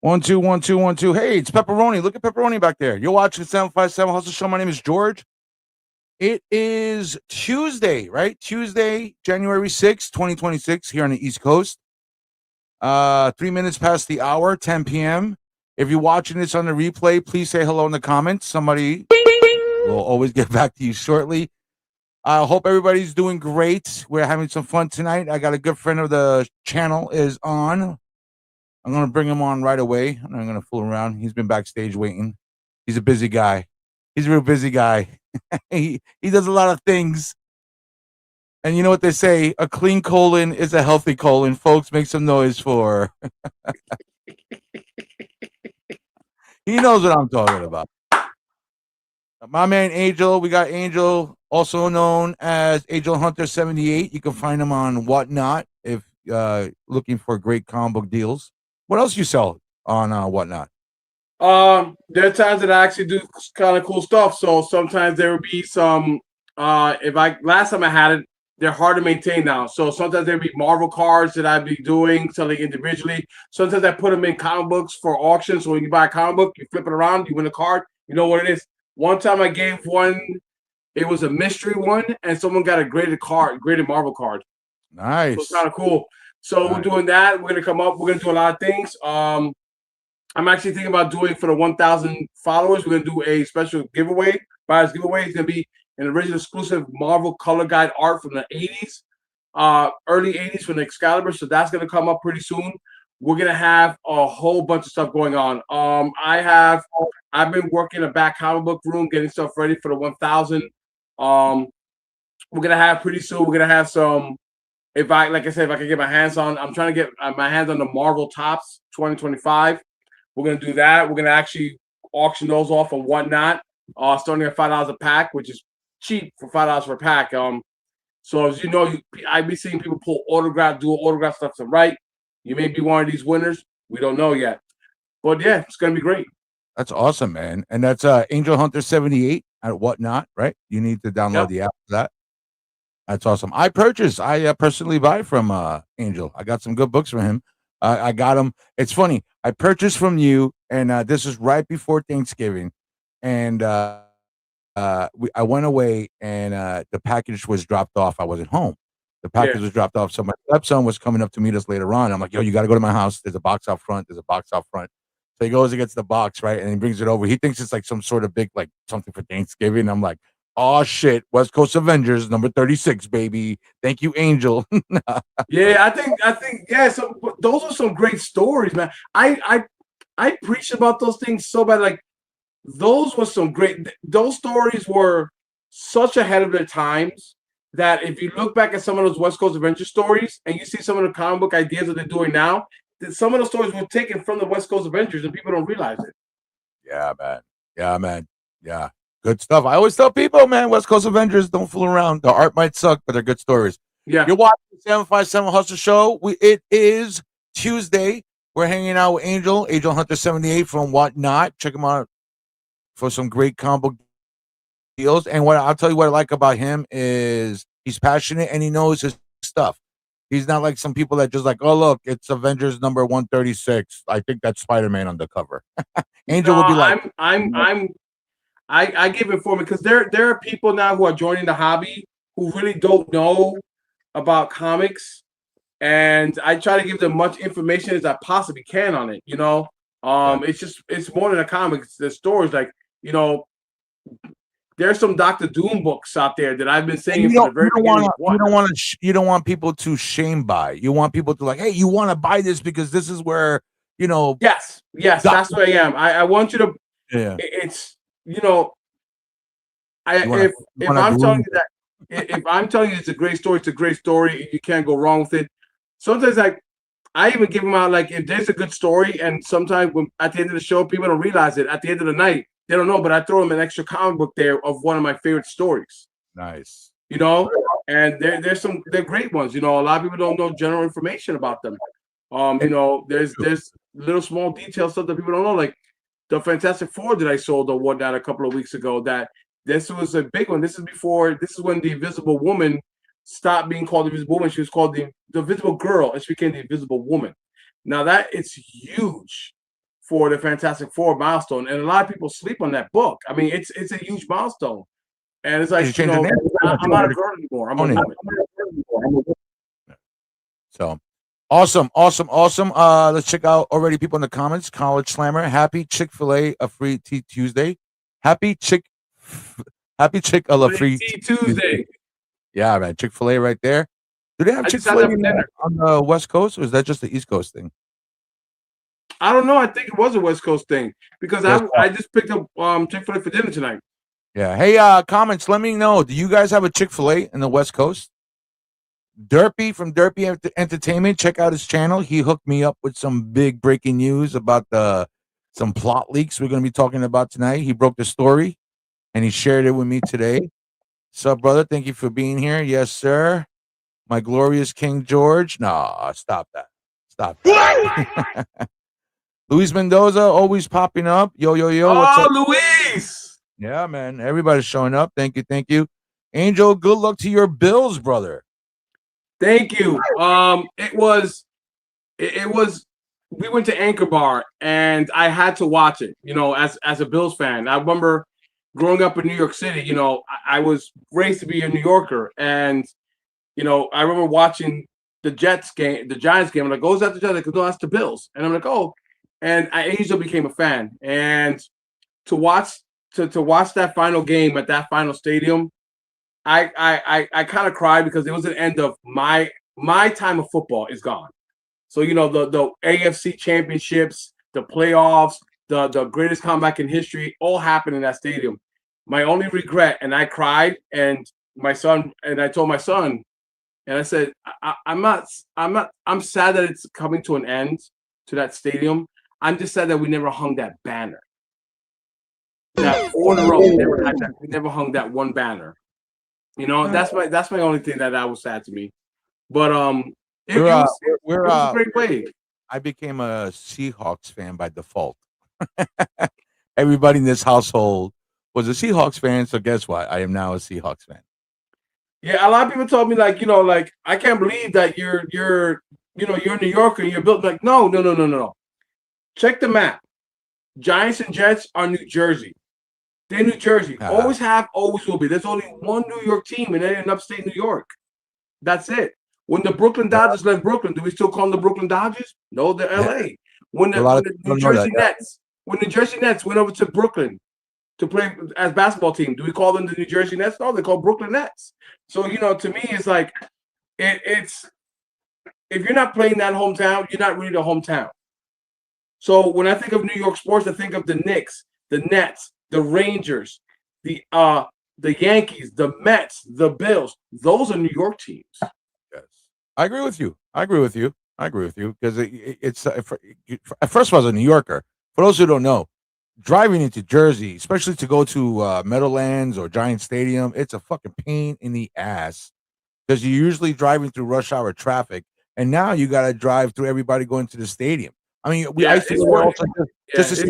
One, two, one, two, one, two. Hey, it's Pepperoni. Look at Pepperoni back there. You're watching 757 Hustle Show. My name is George. It is Tuesday, right? Tuesday, January 6th, 2026, here on the East Coast. 3 minutes past the hour, 10 p.m. If you're watching this on the replay, please say hello in the comments. Somebody will always get back to you shortly. I hope everybody's doing great. We're having some fun tonight. I got a good friend of the channel is on. I'm going to bring him on right away. I'm not going to fool around. He's been backstage waiting. He's a busy guy. He's a real busy guy. he does a lot of things. And you know what they say? A clean colon is a healthy colon. Folks, make some noise for. He knows what I'm talking about. My man Angel. We got Angel, also known as Angel Hunter 78. You can find him on Whatnot if looking for great comic book deals. What else you sell on Whatnot? There are times that I actually do kind of cool stuff. So sometimes there will be some. If I last time I had it, they're hard to maintain now. So sometimes there'll be Marvel cards that I'd be doing selling individually. Sometimes I put them in comic books for auction. So when you buy a comic book, you flip it around, you win a card. You know what it is. One time I gave one. It was a mystery one, and someone got a graded Marvel card. Nice. So it's kind of cool. So nice. We're doing that. We're gonna come up. We're gonna do a lot of things. I'm actually thinking about doing for the 1,000 followers. We're gonna do a special giveaway. Buyer's giveaway. It's gonna be an original exclusive Marvel color guide art from the 80s, early 80s from the Excalibur. So that's gonna come up pretty soon. We're gonna have a whole bunch of stuff going on. I've been working a back comic book room, getting stuff ready for the 1,000. We're gonna have pretty soon. We're gonna have some. If I can get my hands on, I'm trying to get my hands on the Marvel Tops 2025. We're gonna do that. We're gonna actually auction those off and whatnot. Starting at $5 a pack, which is cheap for $5 per pack. So as you know, I be seeing people pull dual autograph stuff to right. You may be one of these winners. We don't know yet, but yeah, it's gonna be great. That's awesome, man. And that's Angel Hunter 78 at Whatnot, right? You need to download the app for that. That's awesome. I personally buy from Angel. I got some good books from him. I got them. It's funny. I purchased from you, and this is right before Thanksgiving, and I went away, and the package was dropped off. I wasn't home. The package was dropped off. So my stepson was coming up to meet us later on. I'm like, yo, you got to go to my house. There's a box out front. So he goes and gets the box, right? And he brings it over. He thinks it's like some sort of big, like something for Thanksgiving. I'm like, oh shit, West Coast Avengers number 36, baby. Thank you, Angel. Yeah, I think yeah. So those are some great stories, man. I preach about those things so bad. Like those were some great. Those stories were such ahead of their times that if you look back at some of those West Coast Avengers stories and you see some of the comic book ideas that they're doing now, some of the stories were taken from the West Coast Avengers and people don't realize it. Yeah, man. Yeah, man. Yeah. Good stuff. I always tell people, man, West Coast Avengers, don't fool around. The art might suck, but they're good stories. Yeah. You're watching the 757 Hustle Show. It is Tuesday. We're hanging out with Angel Hunter 78 from Whatnot. Check him out for some great comic book deals. And what I'll tell you what I like about him is he's passionate and he knows his stuff. He's not like some people that just like, oh look, it's Avengers number 136. I think that's Spider-Man on the cover. Angel will be like, I give it for me because there are people now who are joining the hobby who really don't know about comics, and I try to give them much information as I possibly can on it. You know, it's more than a comic. It's the stories, like there's some Doctor Doom books out there that I've been saying from the very beginning. You don't want people to shame buy. You want people to like, hey, you want to buy this because this is where Yes, that's where I am. I want you to. Yeah. It's if I'm telling you that if I'm telling you it's a great story, you can't go wrong with it. Sometimes I even give them out like if there's a good story, and sometimes when at the end of the show people don't realize it. At the end of the night, they don't know, but I throw them an extra comic book there of one of my favorite stories. Nice. And they're great ones. A lot of people don't know general information about them. There's little small details stuff that people don't know, like the Fantastic Four that I sold or whatnot a couple of weeks ago. That this was a big one. This is when the Invisible Woman stopped being called the Invisible Woman. She was called the Invisible Girl, and she became the Invisible Woman. Now that it's huge. for the Fantastic Four milestone, and a lot of people sleep on that book. I mean, it's a huge milestone, and it's like You change the name. I'm not a girl anymore. I'm a woman. So awesome. Let's check out already people in the comments. College Slammer, happy Chick-fil-A a free tea Tuesday. Happy Chick-fil-A free tea Tuesday. Yeah, man. Chick-fil-A right there. Do they have Chick-fil-A on the West Coast, or is that just the East Coast thing? I don't know. I think it was a West Coast thing because I just picked up Chick-fil-A for dinner tonight. Yeah. Hey, comments, let me know. Do you guys have a Chick-fil-A in the West Coast? Derpy from Derpy Entertainment. Check out his channel. He hooked me up with some big breaking news about some plot leaks we're going to be talking about tonight. He broke the story, and he shared it with me today. Sup, brother? Thank you for being here. Yes, sir. My glorious King George. Nah, stop that. Stop that. Luis Mendoza always popping up. Yo. What's up, Luis? Yeah, man. Everybody's showing up. Thank you. Angel, good luck to your Bills, brother. Thank you. It was. We went to Anchor Bar, and I had to watch it. You know, as a Bills fan, I remember growing up in New York City. You know, I was raised to be a New Yorker, and you know, I remember watching the Giants game. I'm like, oh, is that the Giants? Like, no, that's the Bills. And I'm like, oh, and I instantly became a fan. And to watch that final game at that final stadium, I kind of cried because it was the end of my time of football is gone. So you know the AFC championships, the playoffs, the greatest comeback in history, all happened in that stadium. My only regret, and I cried, and I told my son, and I said, I'm sad that it's coming to an end to that stadium. I'm just sad that we never hung that banner. That 4 in a row, we never had that. We never hung that one banner. You know, that's my only thing that was sad to me. But it was a great play. I became a Seahawks fan by default. Everybody in this household was a Seahawks fan, so guess what? I am now a Seahawks fan. Yeah, a lot of people told me like, I can't believe that you're a New Yorker and you're built like no. Check the map. Giants and Jets are New Jersey. They're New Jersey. Always have, always will be. There's only one New York team, and they're in upstate New York. That's it. When the Brooklyn Dodgers left Brooklyn, do we still call them the Brooklyn Dodgers? No, they're LA. When the New Jersey Nets went over to Brooklyn to play as basketball team, do we call them the New Jersey Nets? No, they call Brooklyn Nets. So, to me, it's like it's if you're not playing that hometown, you're not really the hometown. So when I think of New York sports, I think of the Knicks, the Nets, the Rangers, the Yankees, the Mets, the Bills. Those are New York teams. Yes, I agree with you because it's first of all, as a New Yorker, for those who don't know, driving into Jersey, especially to go to Meadowlands or Giant Stadium, it's a fucking pain in the ass because you're usually driving through rush hour traffic, and now you got to drive through everybody going to the stadium. I mean, it's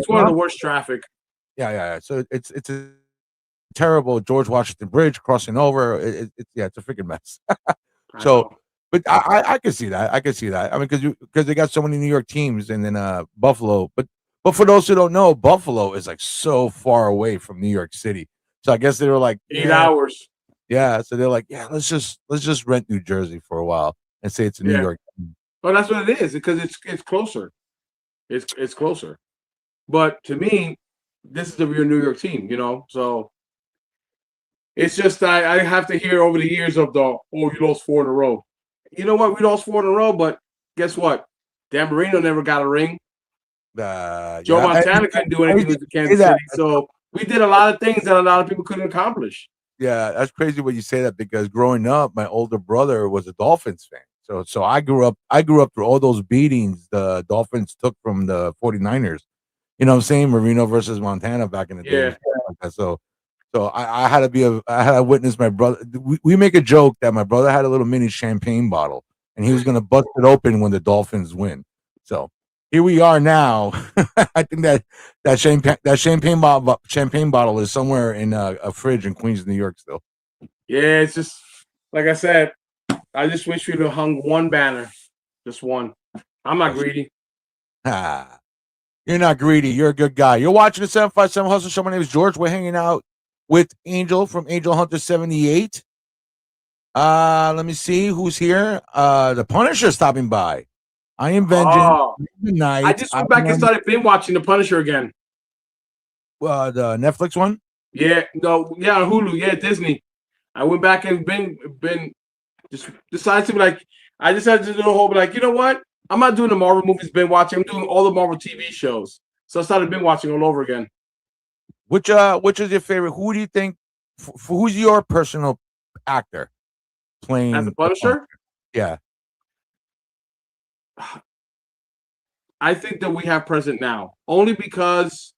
one of the worst traffic. Yeah. So it's a terrible George Washington Bridge crossing over. It's a freaking mess. So, but I can see that. I mean, because they got so many New York teams, and then Buffalo. But for those who don't know, Buffalo is like so far away from New York City. So I guess they were like 8 hours. Yeah. So they're like, yeah, let's just rent New Jersey for a while and say it's a New York team. Well, that's what it is because it's closer. It's closer. But to me, this is the real New York team, So it's just I have to hear over the years of you lost 4 in a row. You know what? We lost 4 in a row, but guess what? Dan Marino never got a ring. Joe Montana couldn't do anything with Kansas City. So we did a lot of things that a lot of people couldn't accomplish. Yeah, that's crazy when you say that because growing up, my older brother was a Dolphins fan. So I grew up through all those beatings the Dolphins took from the 49ers. You know what I'm saying? Marino versus Montana back in the day. Yeah. So I had to witness my brother. We make a joke that my brother had a little mini champagne bottle and he was going to bust it open when the Dolphins win. So here we are now. I think that champagne bottle is somewhere in a fridge in Queens, New York still. Yeah, it's just like I said. I just wish we'd have hung one banner, just one. I'm not greedy. You're not greedy. You're a good guy. You're watching the 757 Hustle Show. My name is George. We're hanging out with Angel from Angel Hunter 78. Let me see who's here. The Punisher stopping by. I am Vengeance. Oh, Good I night. just went back and started binge watching The Punisher again. The Netflix one. Yeah, no, yeah, on Hulu, yeah, Disney. I went back and been just decided to be like, I decided to do the whole be like, you know what? I'm not doing the Marvel movies binge watching. I'm doing all the Marvel TV shows. So I started binge watching all over again. Which is your favorite? Who do you think? Who's your personal actor playing As the Punisher? Yeah. I think that we have present now only because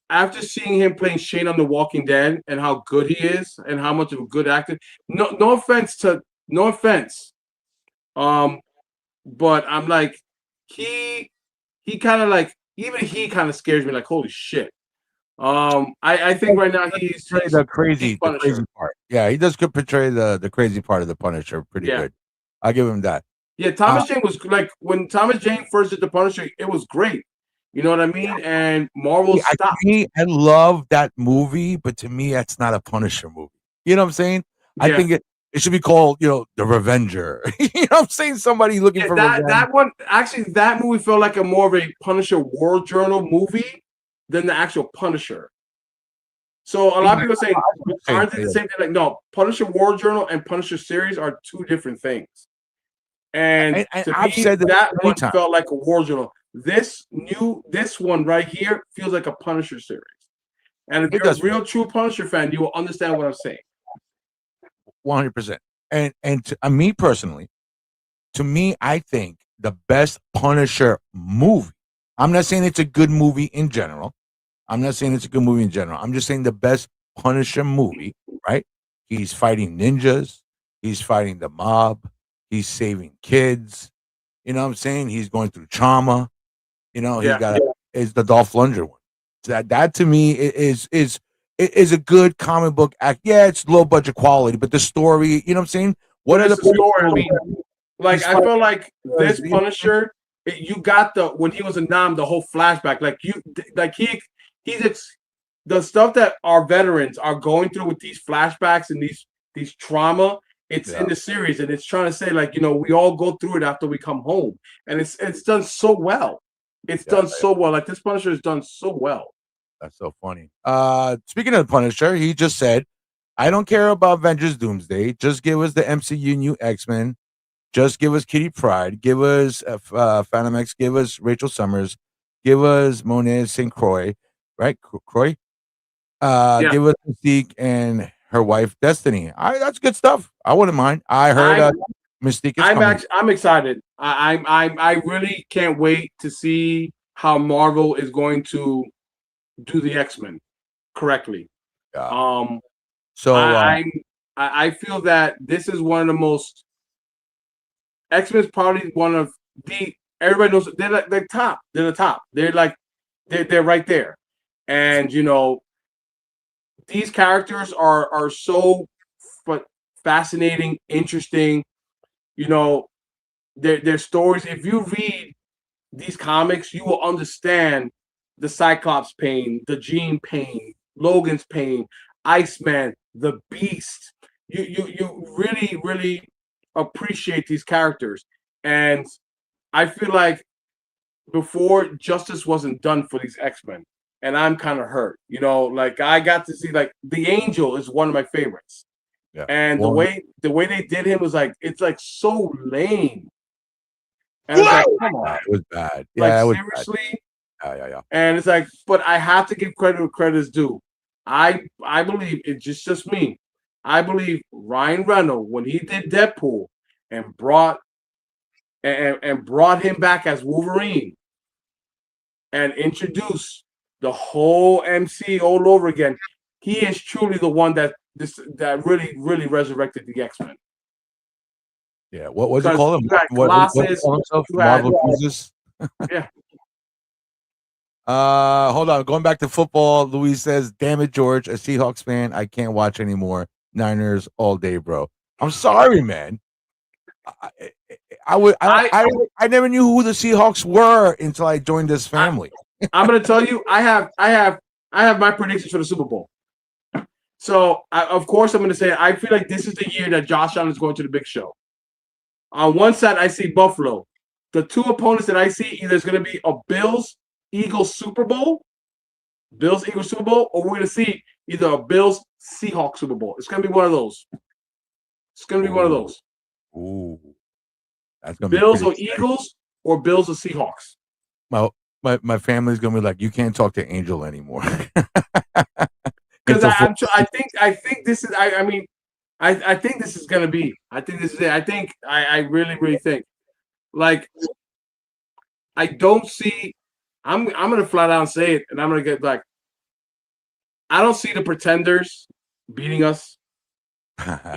after seeing him playing Shane on The Walking Dead and how good he is and how much of a good actor. No offense. But I'm like he kind of like even he kind of scares me like holy shit. I think right now he's the crazy part. Yeah, he does portray the crazy part of the Punisher pretty good. I'll give him that. Yeah, Thomas Jane was like when Thomas Jane first did the Punisher, it was great. You know what I mean? And Marvel stopped. I love that movie, but to me, that's not a Punisher movie. You know what I'm saying? Yeah. I think it should be called, The Revenger. You know what I'm saying? Somebody looking for revenge. That one, actually, that movie felt like a more of a Punisher War Journal movie than the actual Punisher. So a lot of people saying, aren't they the same thing? Like, no, Punisher War Journal and Punisher series are two different things. And to I've said that one felt like a War Journal. This one right here feels like a Punisher series. And if you're a real true Punisher fan, you will understand what I'm saying. 100%. And to me personally, I think the best Punisher movie. I'm not saying it's a good movie in general. I'm just saying the best Punisher movie, right? He's fighting ninjas. He's fighting the mob. He's saving kids. You know what I'm saying? He's going through trauma. Is the Dolph Lundgren one. So that to me is a good comic book act. Yeah, it's low budget quality, but the story, you know what I'm saying? What are the story? I mean, like I feel like this Punisher, you got when he was a Nam, the whole flashback. He's the stuff that our veterans are going through with these flashbacks and these trauma. It's in the series, and it's trying to say we all go through it after we come home, and it's done so well. It's done so well. Like this Punisher is done so well. That's so funny. Speaking of the Punisher, he just said, "I don't care about Avengers Doomsday. Just give us the MCU new X-Men. Just give us Kitty Pryde. Give us Phantom X. Give us Rachel Summers. Give us Monet St. Croix. Right, Croix. Give us Mystique and her wife Destiny. That's good stuff. I wouldn't mind. I heard Mystique is coming. I'm excited. I really can't wait to see how Marvel is going to do the X-Men correctly. Yeah. I feel that this is one of the most X-Men is probably one of the everybody knows they're top. They're the top. They're right there. And these characters are so fascinating, interesting. Their stories. If you read these comics, you will understand the Cyclops pain, the Jean pain, Logan's pain, Iceman, the Beast. You really, really appreciate these characters. And I feel like before justice wasn't done for these X-Men. And I'm kind of hurt. I got to see the Angel is one of my favorites. Yeah. And the way they did him was it's so lame. And come on. It was bad. Yeah, it was seriously. Bad. Yeah. And it's but I have to give credit where credit is due. I believe it's just me. I believe Ryan Reynolds when he did Deadpool and brought him back as Wolverine and introduced the whole MC all over again. He is truly the one that really, really resurrected the X-Men. Yeah, what was it called? Marvel Jesus. Yeah. Hold on. Going back to football, Louise says, "Damn it, George, a Seahawks fan. I can't watch anymore. Niners all day, bro. I'm sorry, man. I never knew who the Seahawks were until I joined this family. I'm going to tell you, I have my predictions for the Super Bowl. So, of course, I'm going to say I feel like this is the year that Josh Allen is going to the big show. On one side, I see Buffalo. The two opponents that I see, either it's going to be a Bills-Eagles Super Bowl, or we're going to see either a Bills-Seahawks Super Bowl. It's going to be one of those. Ooh. That's gonna Bills be or Eagles or Bills or Seahawks. My family's gonna be like, you can't talk to Angel anymore. Because I think this is I think this is gonna be. I think this is it. I really think like I don't see. I'm gonna flat out say it, and I'm gonna get like I don't see the Pretenders beating us.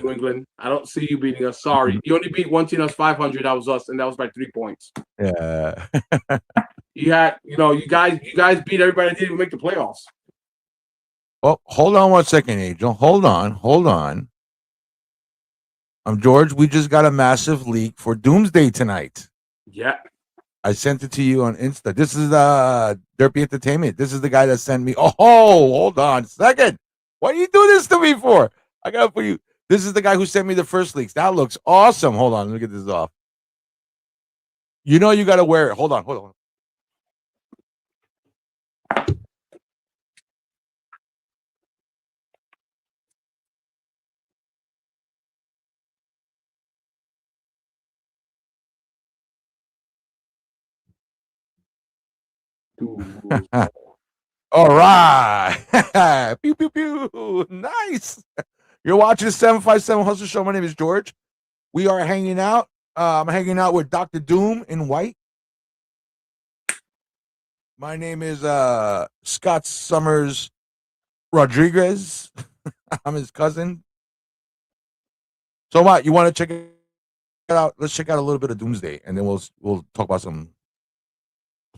New England. I don't see you beating us. Sorry. You only beat one team that's 500. That was us, and that was by 3 points. Yeah. You guys beat everybody that didn't even make the playoffs. Well, hold on 1 second, Angel. Hold on. I'm George. We just got a massive leak for Doomsday tonight. Yeah. I sent it to you on Insta. This is Derpy Entertainment. This is the guy that sent me. Oh, hold on a second. What do you do this to me for? I got it for you. This is the guy who sent me the first leaks. That looks awesome. Hold on. Let me get this off. You know you got to wear it. Hold on. All right. Pew, pew, pew. Nice. You're watching the 757 Hustle Show. My name is George. We are hanging out. I'm hanging out with Dr. Doom in white. My name is Scott Summers Rodriguez. I'm his cousin. So what? You want to check it out? Let's check out a little bit of Doomsday, and then we'll talk about some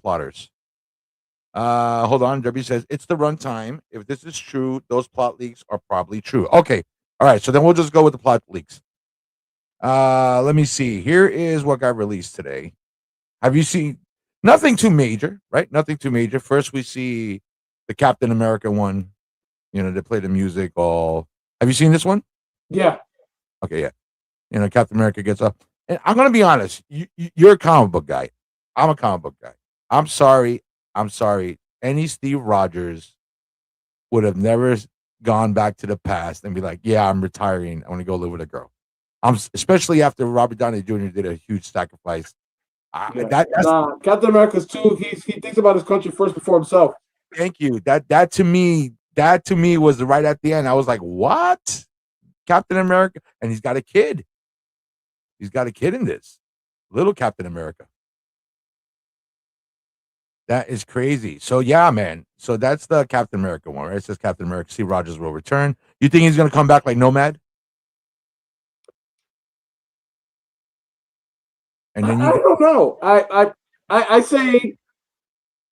plotters. Hold on. Debbie says it's the runtime. If this is true, those plot leaks are probably true. Okay. All right. So then we'll just go with the plot leaks. Let me see. Here is what got released today. Have you seen nothing too major, right? Nothing too major. First, we see the Captain America one. You know, they play the music all. Have you seen this one? Yeah. Okay, yeah. You know, Captain America gets up. And I'm gonna be honest, you're a comic book guy. I'm a comic book guy. I'm sorry. Any Steve Rogers would have never gone back to the past and be like, yeah, I'm retiring. I want to go live with a girl. Especially after Robert Downey Jr. did a huge sacrifice. Captain America's too. He thinks about his country first before himself. Thank you. That to me was right at the end. I was like, what? Captain America, and he's got a kid. He's got a kid in this. Little Captain America. That is crazy. So yeah, man. So that's the Captain America one, right? It says Captain America. Steve Rogers will return. You think he's gonna come back like Nomad? And then I don't know. I say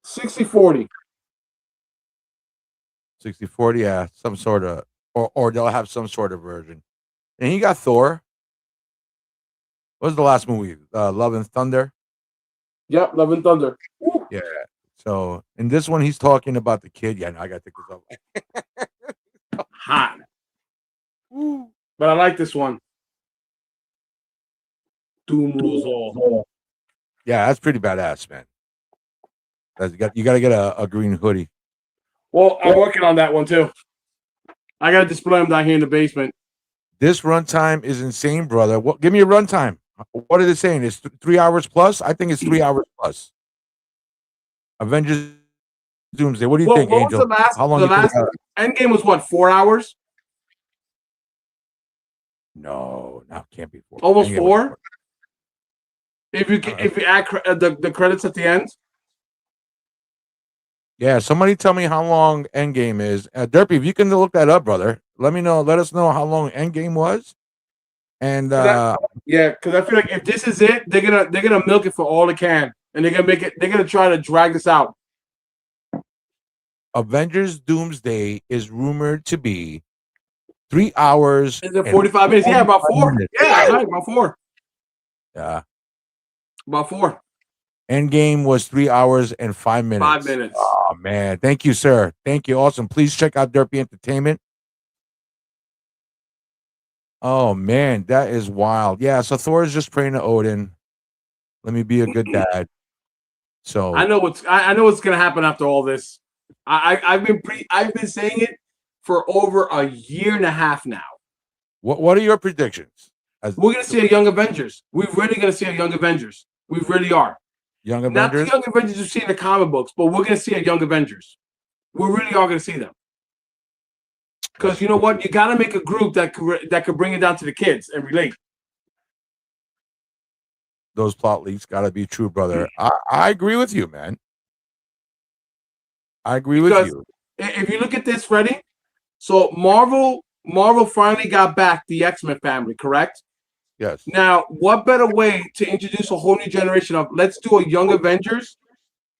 60-40. 60-40, yeah, some sort of, or they'll have some sort of version. And he got Thor. What was the last movie? Love and Thunder. Yep, Love and Thunder. Yeah. So in this one, he's talking about the kid. Yeah, no, I got to take this off. Hot. But I like this one. Doom rules all. Yeah, that's pretty badass, man. You got to get a green hoodie. Well, I'm working on that one too. I got to display them down here in the basement. This runtime is insane, brother. Give me a runtime. What are they saying? It's 3 hours plus? I think it's 3 hours plus. Avengers Doomsday. What do you think, Angel? How long? The last Endgame was what? 4 hours? No, can't be 4. Almost 4. If you add the credits at the end. Yeah, somebody tell me how long Endgame is. Derpy, if you can look that up, brother, let me know. Let us know how long Endgame was. And yeah, because I feel like if this is it, they're gonna milk it for all it can, and they're gonna make it. They're gonna try to drag this out. Avengers Doomsday is rumored to be 3 hours. Is it 45 minutes? Yeah, about 4. Yeah, right, about 4. Yeah. About 4. Endgame was 3 hours and 5 minutes. 5 minutes. Oh man, thank you, sir. Thank you. Awesome. Please check out Derpy Entertainment. Oh man, that is wild. Yeah, so Thor is just praying to Odin. Let me be a good dad. So I know what's gonna happen after all this. I've been saying it for over a year and a half now. what are your predictions? We're gonna see a Young Avengers. We're really gonna see a Young Avengers. We really are. Young Not the Avengers? Young Avengers you see in the comic books, but we're gonna see a Young Avengers. We really are gonna see them. Because you know what? You gotta make a group that could bring it down to the kids and relate. Those plot leaks gotta be true, brother. I agree with you, man. I agree with you. If you look at this, Freddie, so Marvel finally got back the X-Men family, correct? Yes. Now, what better way to introduce a whole new generation of let's do a Young Avengers,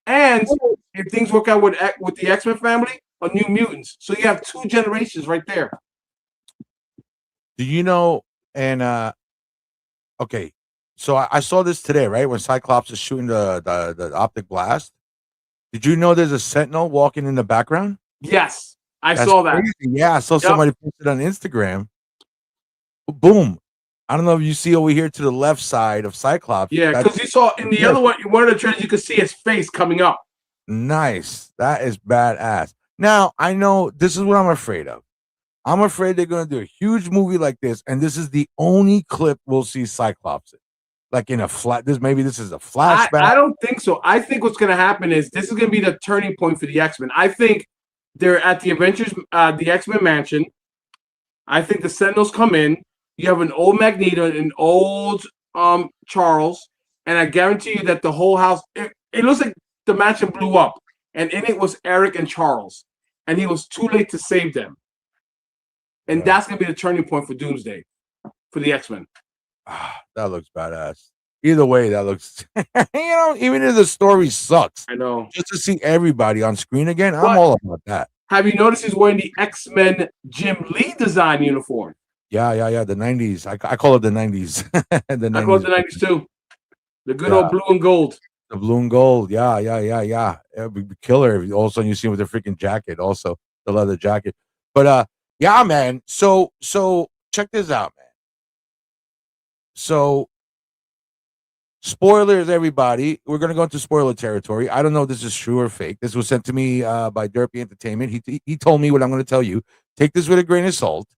and if things work out with the X-Men family, a New Mutants. So you have 2 generations right there. Do you know? And okay, so I saw this today, right? When Cyclops is shooting the optic blast. Did you know there's a Sentinel walking in the background? Yes, I saw that. Crazy. Yeah, I saw somebody posted on Instagram. Boom. I don't know if you see over here to the left side of Cyclops. Yeah, because you saw in the other one of the trailers, you could see his face coming up. Nice. That is badass. Now, I know this is what I'm afraid of. I'm afraid they're going to do a huge movie like this, and this is the only clip we'll see Cyclops in. Like in a flat, this is a flashback. I don't think so. I think what's going to happen is this is going to be the turning point for the X-Men. I think they're at the Avengers, the X-Men mansion. I think the Sentinels come in. You have an old Magneto and an old Charles, and I guarantee you that the whole house. It looks like the mansion blew up, and in it was Eric and Charles, and he was too late to save them. And that's going to be the turning point for Doomsday, for the X-Men. That looks badass. Either way, that looks, even if the story sucks, I know. Just to see everybody on screen again, I'm all about that. Have you noticed he's wearing the X-Men Jim Lee design uniform? Yeah. The 90s. I call it the 90s. I call it the 90s too. The good old blue and gold. The blue and gold. Yeah. It'd be killer if all of a sudden you see him with a freaking jacket, also the leather jacket. But yeah, man. So check this out, man. So spoilers, everybody. We're gonna go into spoiler territory. I don't know if this is true or fake. This was sent to me by Derpy Entertainment. He told me what I'm gonna tell you. Take this with a grain of salt.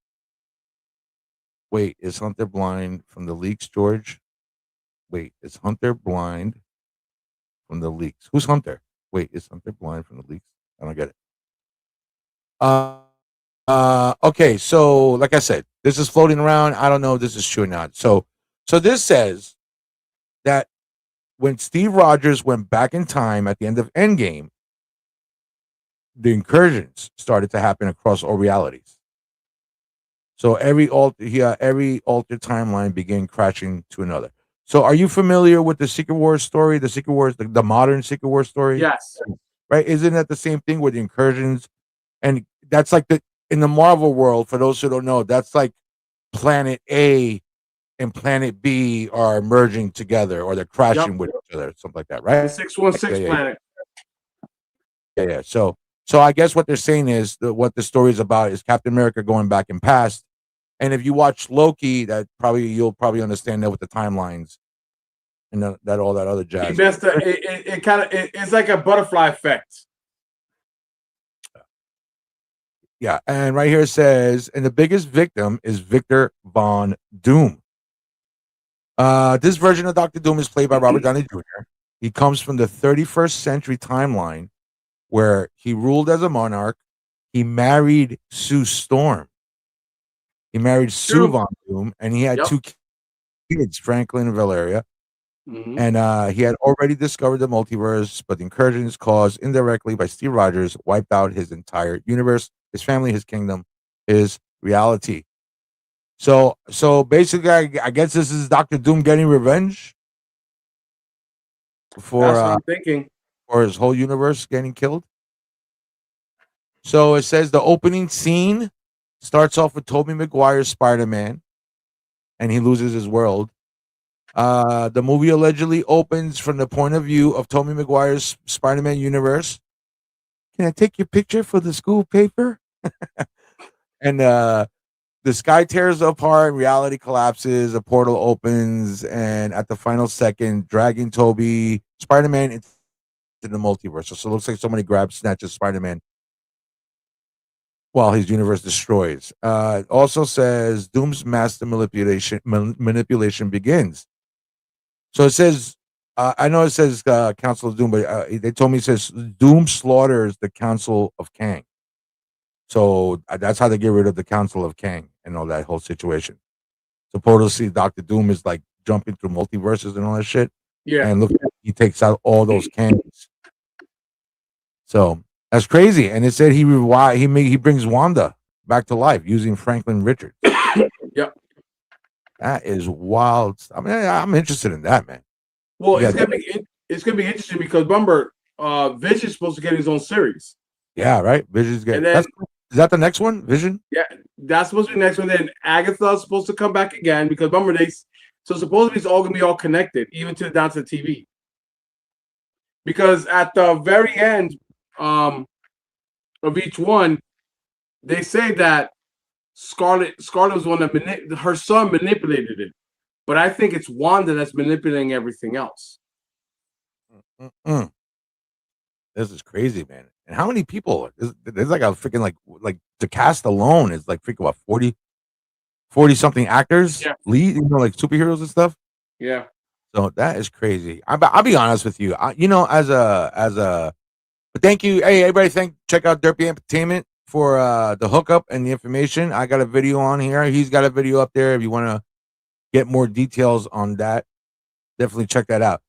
Wait, is Hunter blind from the leaks, George? Wait, is Hunter blind from the leaks? Who's Hunter? Wait, is Hunter blind from the leaks? I don't get it. Okay, so like I said, this is floating around. I don't know if this is true or not. So this says that when Steve Rogers went back in time at the end of Endgame, the incursions started to happen across all realities. So every altered timeline began crashing to another. So are you familiar with the Secret Wars story? The Secret Wars, the modern Secret Wars story? Yes. Right? Isn't that the same thing with the incursions? And that's like in the Marvel world, for those who don't know, that's like Planet A and Planet B are merging together, or they're crashing with each other, something like that, right? The 616 planet. Yeah. So I guess what they're saying is that what the story is about is Captain America going back in past. And if you watch Loki, you'll probably understand that with the timelines and that all that other jazz. It's like a butterfly effect. Yeah, and right here it says, and the biggest victim is Victor Von Doom. This version of Dr. Doom is played by Robert Downey Jr. He comes from the 31st century timeline where he ruled as a monarch. He married Sue Storm. He married Sue Von Doom, and he had 2 kids, Franklin and Valeria. Mm-hmm. And he had already discovered the multiverse, but the incursions caused indirectly by Steve Rogers wiped out his entire universe, his family, his kingdom, his reality. So basically, I guess this is Dr. Doom getting revenge for that's what I'm thinking. For his whole universe getting killed. So it says the opening scene starts off with Tobey Maguire's Spider-Man, and he loses his world. The movie allegedly opens from the point of view of Tobey Maguire's Spider-Man universe. Can I take your picture for the school paper? And the sky tears apart, reality collapses, a portal opens, and at the final second, dragging Toby, Spider-Man into the multiverse. So it looks like somebody grabs, snatches Spider-Man while his universe destroys. It also says Doom's master manipulation begins. So it says, I know it says Council of Doom, but they told me it says Doom slaughters the Council of Kang. So that's how they get rid of the Council of Kang and all that whole situation. Supposedly, Doctor Doom is like jumping through multiverses and all that shit. Yeah. And look, he takes out all those Kangs. So that's crazy. And it said he brings Wanda back to life using Franklin Richards. Yep. That is wild. I mean, I'm interested in that, man. Well, it's gonna be interesting because remember, Vision's supposed to get his own series. Yeah, right. Vision's getting. Is that the next one? Vision? Yeah, that's supposed to be the next one. Then Agatha's supposed to come back again because remember so supposedly it's all gonna be all connected, even down to the TV. Because at the very end of each one, they say that Scarlet was one that her son manipulated it, but I think it's Wanda that's manipulating everything else. This is crazy, man. And how many people? There's like a freaking like the cast alone is like freaking what 40 something actors, lead, like superheroes and stuff. Yeah. So that is crazy. I'll be honest with you. But thank you. Hey, everybody, check out Derpy Entertainment for the hookup and the information. I got a video on here. He's got a video up there. If you want to get more details on that, definitely check that out.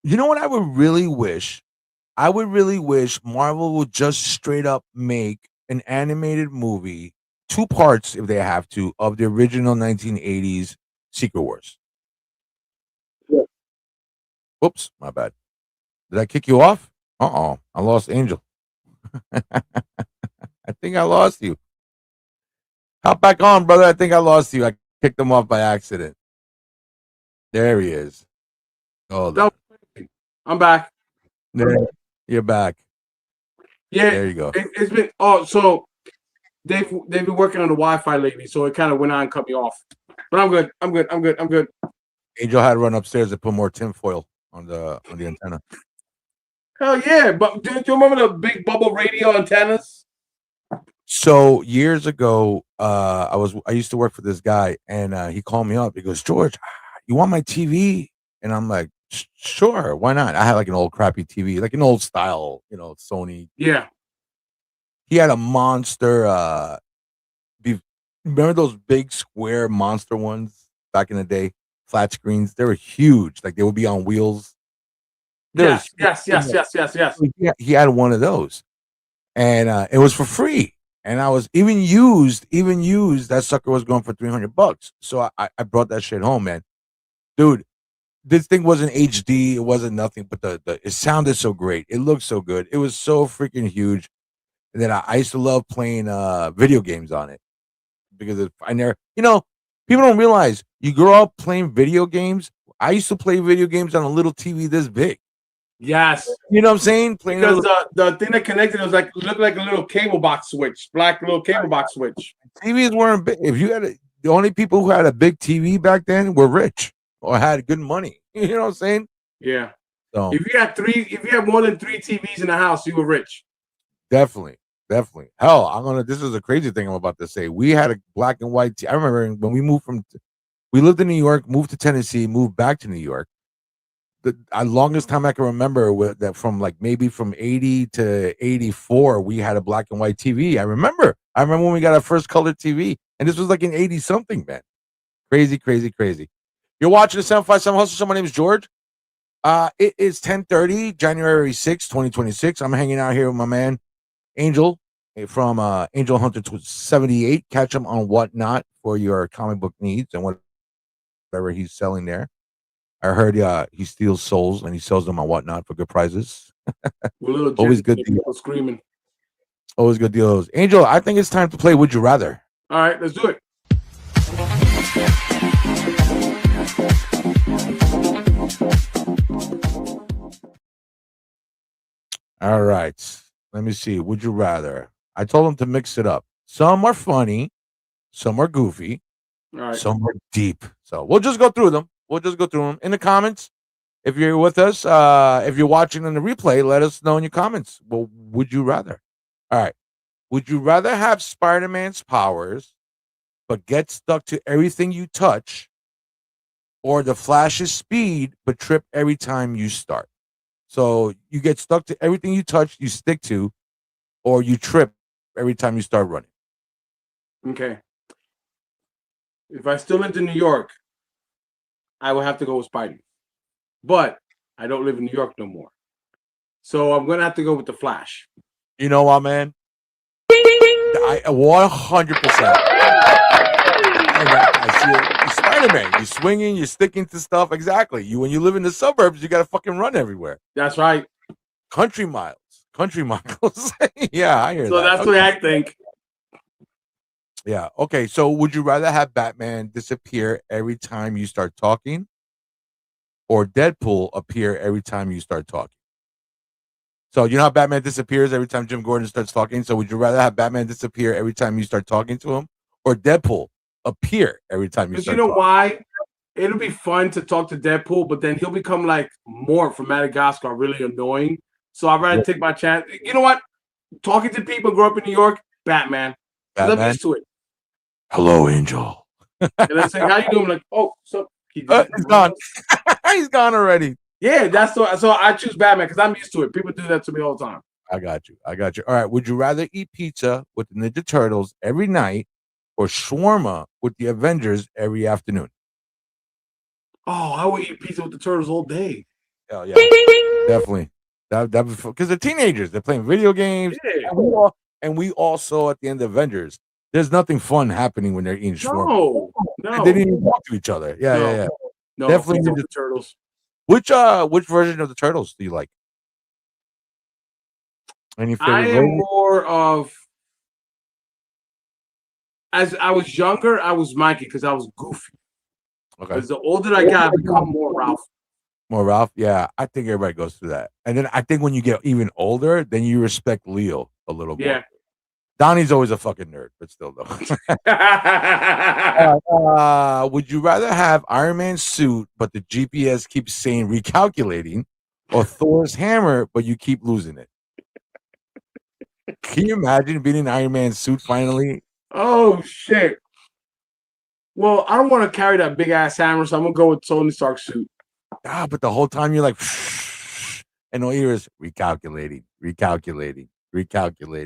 You know what I would really wish? I would really wish Marvel would just straight up make an animated movie, 2 parts if they have to, of the original 1980s Secret Wars. Yeah. Oops, my bad. Did I kick you off? I lost Angel. I think I lost you. Hop back on, brother. I think I lost you. I kicked him off by accident. There he is. Oh, I'm back. You're back. Yeah, there you go. It's been so they've been working on the Wi-Fi lately, so it kind of went on and cut me off. But I'm good. Angel had to run upstairs to put more tinfoil on the antenna. Hell yeah! But do you remember the big bubble radio antennas? So years ago, I used to work for this guy, and he called me up. He goes, "George, you want my TV?" And I'm like, "Sure, why not?" I had like an old crappy TV, like an old style, Sony. Yeah. He had a monster. Remember those big square monster ones back in the day, flat screens? They were huge, like they would be on wheels. Yes. He had one of those, and it was for free. And I was even used. That sucker was going for $300. So I brought that shit home, man, dude. This thing wasn't HD. It wasn't nothing, but it sounded so great. It looked so good. It was so freaking huge. And then I used to love playing video games on it because people don't realize you grow up playing video games. I used to play video games on a little TV this big. Yes. You know what I'm saying? Because the thing that connected was looked like a little cable box switch, black little cable box switch. TVs weren't big. If you had the only people who had a big TV back then were rich or had good money. You know what I'm saying? Yeah. So if you had more than 3 TVs in the house, you were rich. Definitely. Hell, this is a crazy thing I'm about to say. We had a black and white I remember when we lived in New York, moved to Tennessee, moved back to New York. The longest time I can remember that from maybe from 80 to 84, we had a black and white TV. I remember when we got our first color TV, and this was like in 80 something, man. Crazy. You're watching the 757 Hustle Show. My name is George. It is 10:30, January 6, 2026. I'm hanging out here with my man Angel from Angel Hunter 78. Catch him on Whatnot for your comic book needs and whatever he's selling there. I heard he steals souls and he sells them on Whatnot for good prices. Always good deals. Screaming. Always good deals. Angel, I think it's time to play Would You Rather. All right, let's do it. All right. Let me see. Would you rather? I told him to mix it up. Some are funny, some are goofy, All right. some are deep. So we'll just go through them. We'll just go through them in the comments. If you're with us, if you're watching on the replay, let us know in your comments. Well, would you rather? All right. Would you rather have Spider-Man's powers but get stuck to everything you touch, or the Flash's speed but trip every time you start? So you get stuck to everything you touch, you stick to, or you trip every time you start running. Okay. If I still lived in New York, I would have to go with Spidey. But I don't live in New York no more. So I'm gonna have to go with the Flash. You know what, man? I 100%. I see it. Spider-Man. You're swinging. You're sticking to stuff. Exactly. When you live in the suburbs, you got to fucking run everywhere. That's right. Country miles. Country miles. Yeah, I hear so that. That's what I think. Yeah. Okay. So, would you rather have Batman disappear every time you start talking, or Deadpool appear every time you start talking? So, you know how Batman disappears every time Jim Gordon starts talking? So, would you rather have Batman disappear every time you start talking to him, or Deadpool appear every time you start talking? You know why? It'll be fun to talk to Deadpool, but then he'll become like Mort from Madagascar, really annoying. So I'd rather take my chance. You know what? Talking to people, grow up in New York, Batman. I'm used to it. Hello, Angel. And they say, "How you doing?" I'm like, "Oh, so he's gone. He's gone already." Yeah, that's so. So I choose Batman because I'm used to it. People do that to me all the time. I got you. All right. Would you rather eat pizza with the Ninja Turtles every night, or shawarma with the Avengers every afternoon? Oh, I would eat pizza with the Turtles all day. Oh yeah, definitely. That because they're teenagers. They're playing video games. Yeah. And we all saw at the end of Avengers, there's nothing fun happening when they're eating shawarma. No. They didn't even talk to each other. Yeah. No, definitely the Turtles. Which version of the Turtles do you like? Any favorite I am more of, as I was younger, I was Mikey because I was goofy. Okay. Because the older I got, I become more Ralph. More Ralph? Yeah, I think everybody goes through that. And then I think when you get even older, then you respect Leo a little more. Yeah. Donnie's always a fucking nerd, but still though. Would you rather have Iron Man's suit, but the GPS keeps saying recalculating, or Thor's hammer, but you keep losing it? Can you imagine being in Iron Man's suit finally? Oh shit. Well, I don't want to carry that big ass hammer, so I'm gonna go with Tony Stark's suit. But the whole time you're like, and all you hear is recalculating.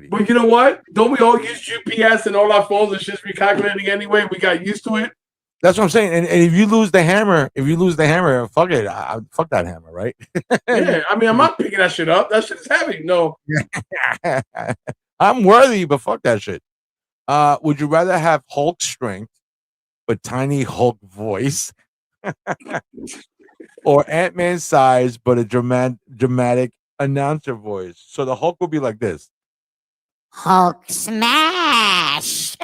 But you know what? Don't we all use GPS and all our phones and shit's recalculating anyway? We got used to it. That's what I'm saying. And if you lose the hammer, fuck it. Fuck that hammer, right? Yeah, I mean, I'm not picking that shit up. That shit is heavy. No. I'm worthy, but fuck that shit. Would you rather have Hulk strength but tiny Hulk voice, or Ant-Man size but a dramatic announcer voice? So the Hulk will be like this: Hulk smash!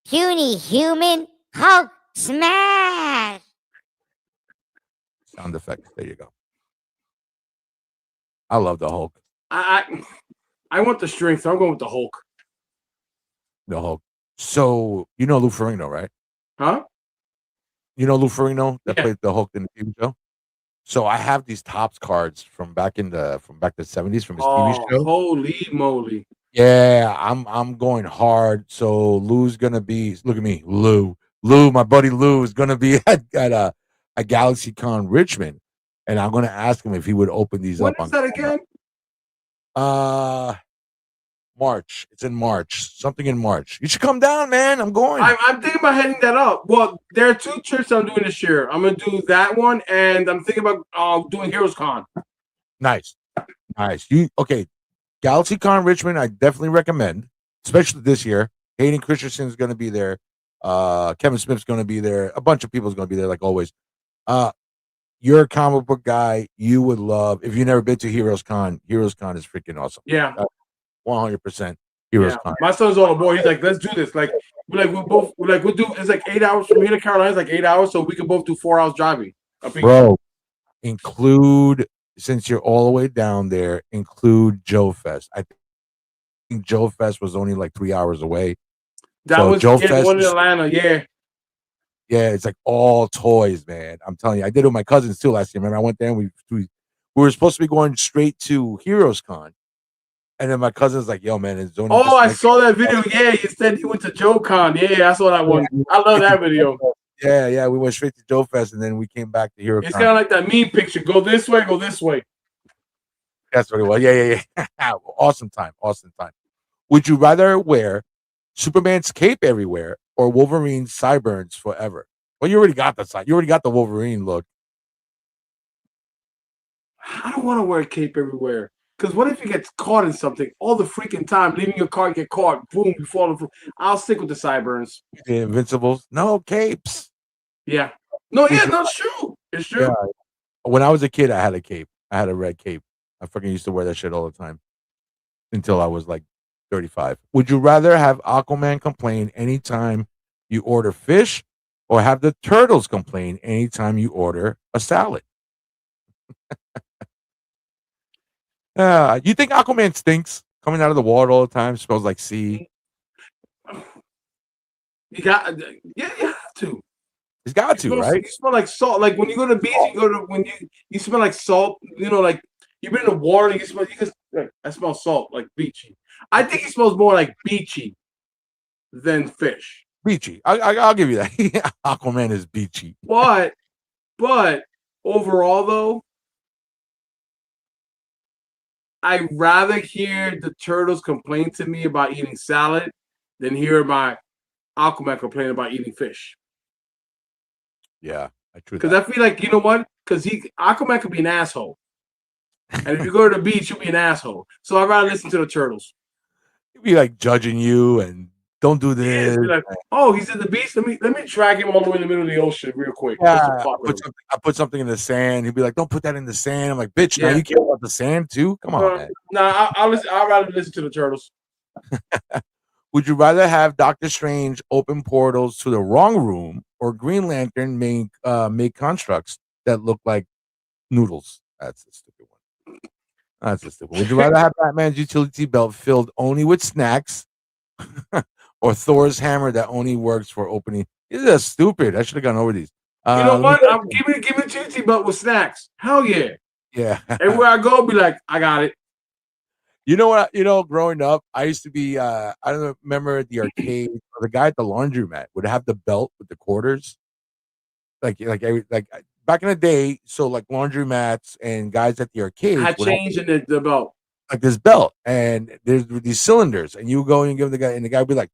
Puny human Hulk smash! Sound effects. There you go. I love the Hulk. I want the strength. So I'm going with the Hulk. The Hulk. So you know Lou Ferrigno, right? Huh? You know Lou Ferrigno that played the Hulk in the TV show? So I have these Topps cards from back the 70s from his TV show. Holy moly. Yeah, I'm going hard. So Lou's gonna be, look at me, Lou, my buddy Lou is gonna be at a GalaxyCon Richmond, and I'm gonna ask him if he would open these up. When is that again? March. It's in March. Something in March. You should come down, man. I'm going. I'm thinking about heading that up. Well, there are 2 trips I'm doing this year. I'm gonna do that one, and I'm thinking about doing Heroes Con. Nice. Okay? GalaxyCon Richmond, I definitely recommend, especially this year. Hayden Christensen is going to be there. Kevin Smith's going to be there. A bunch of people is going to be there, like always. You're a comic book guy. You would love, if you've never been to Heroes Con is freaking awesome. Yeah. 100% Heroes Con. My son's all aboard. He's like, let's do this. Like, we'll do. It's like 8 hours from here to Carolina. It's like 8 hours, so we can both do 4 hours driving. Bro, include since you're all the way down there, include Joe Fest. I think Joe Fest was only like 3 hours away. That So was Joe the Fest one in is, Atlanta. Yeah. yeah, it's like all toys, man. I'm telling you, I did it with my cousins too last year. Remember, I went there and we were supposed to be going straight to Heroes Con, and then my cousin's like, "Yo, man, it's only Oh, this I next." saw that video. Yeah, you said he went to JoeCon. Yeah, I saw that one. I love that video. Yeah, we went straight to Joe Fest, and then we came back to Hero It's Con. kind of like that meme picture. Go this way, go this way. That's what it was. Yeah. Awesome time. Would you rather wear Superman's cape everywhere or Wolverine's sideburns forever? Well, you already got the side. You already got the Wolverine look. I don't want to wear a cape everywhere. Because what if you get caught in something all the freaking time, leaving your car, get caught, boom, you fall. I'll stick with the sideburns. The Invincibles, no capes. Yeah. No, yeah, no, it's true. It's true. Yeah. When I was a kid, I had a cape. I had a red cape. I fucking used to wear that shit all the time until I was like 35. Would you rather have Aquaman complain anytime you order fish or have the turtles complain anytime you order a salad? You think Aquaman stinks coming out of the water all the time? Smells like sea. You got, yeah, you have to. He's got to, right? You smell like salt. Like when you go to the beach, when you smell like salt. You know, like you've been in the water. You just like, I smell salt, like beachy. I think he smells more like beachy than fish. Beachy. I'll give you that. Aquaman is beachy. But overall, though, I'd rather hear the turtles complain to me about eating salad than hear my Aquaman complain about eating fish. Yeah, I true. Because I feel like, you know what? Because Aquaman could be an asshole. And if you go to the beach, you'll be an asshole. So I'd rather listen to the turtles. He'd be like judging you and don't do this. Yeah, like, oh, he's at the beach. Let me drag him all the way in the middle of the ocean real quick. Yeah, I put something in the sand. He'd be like, "Don't put that in the sand." I'm like, "Bitch, now you care about the sand too? Come on, man." Nah, I'd rather listen to the turtles. Would you rather have Doctor Strange open portals to the wrong room or Green Lantern make constructs that look like noodles? That's a stupid one. Would you rather have Batman's utility belt filled only with snacks or Thor's hammer that only works for opening? These are stupid. I should have gone over these. You know what? Give me the utility belt with snacks. Hell yeah. Yeah. Everywhere I go, be like, I got it. You know what? Growing up, I used to be. I don't remember at the arcade. The guy at the laundromat would have the belt with the quarters, like back in the day. So like laundromats and guys at the arcade had change in the belt, like this belt, and there's these cylinders, and you go and give the guy, and the guy would be like,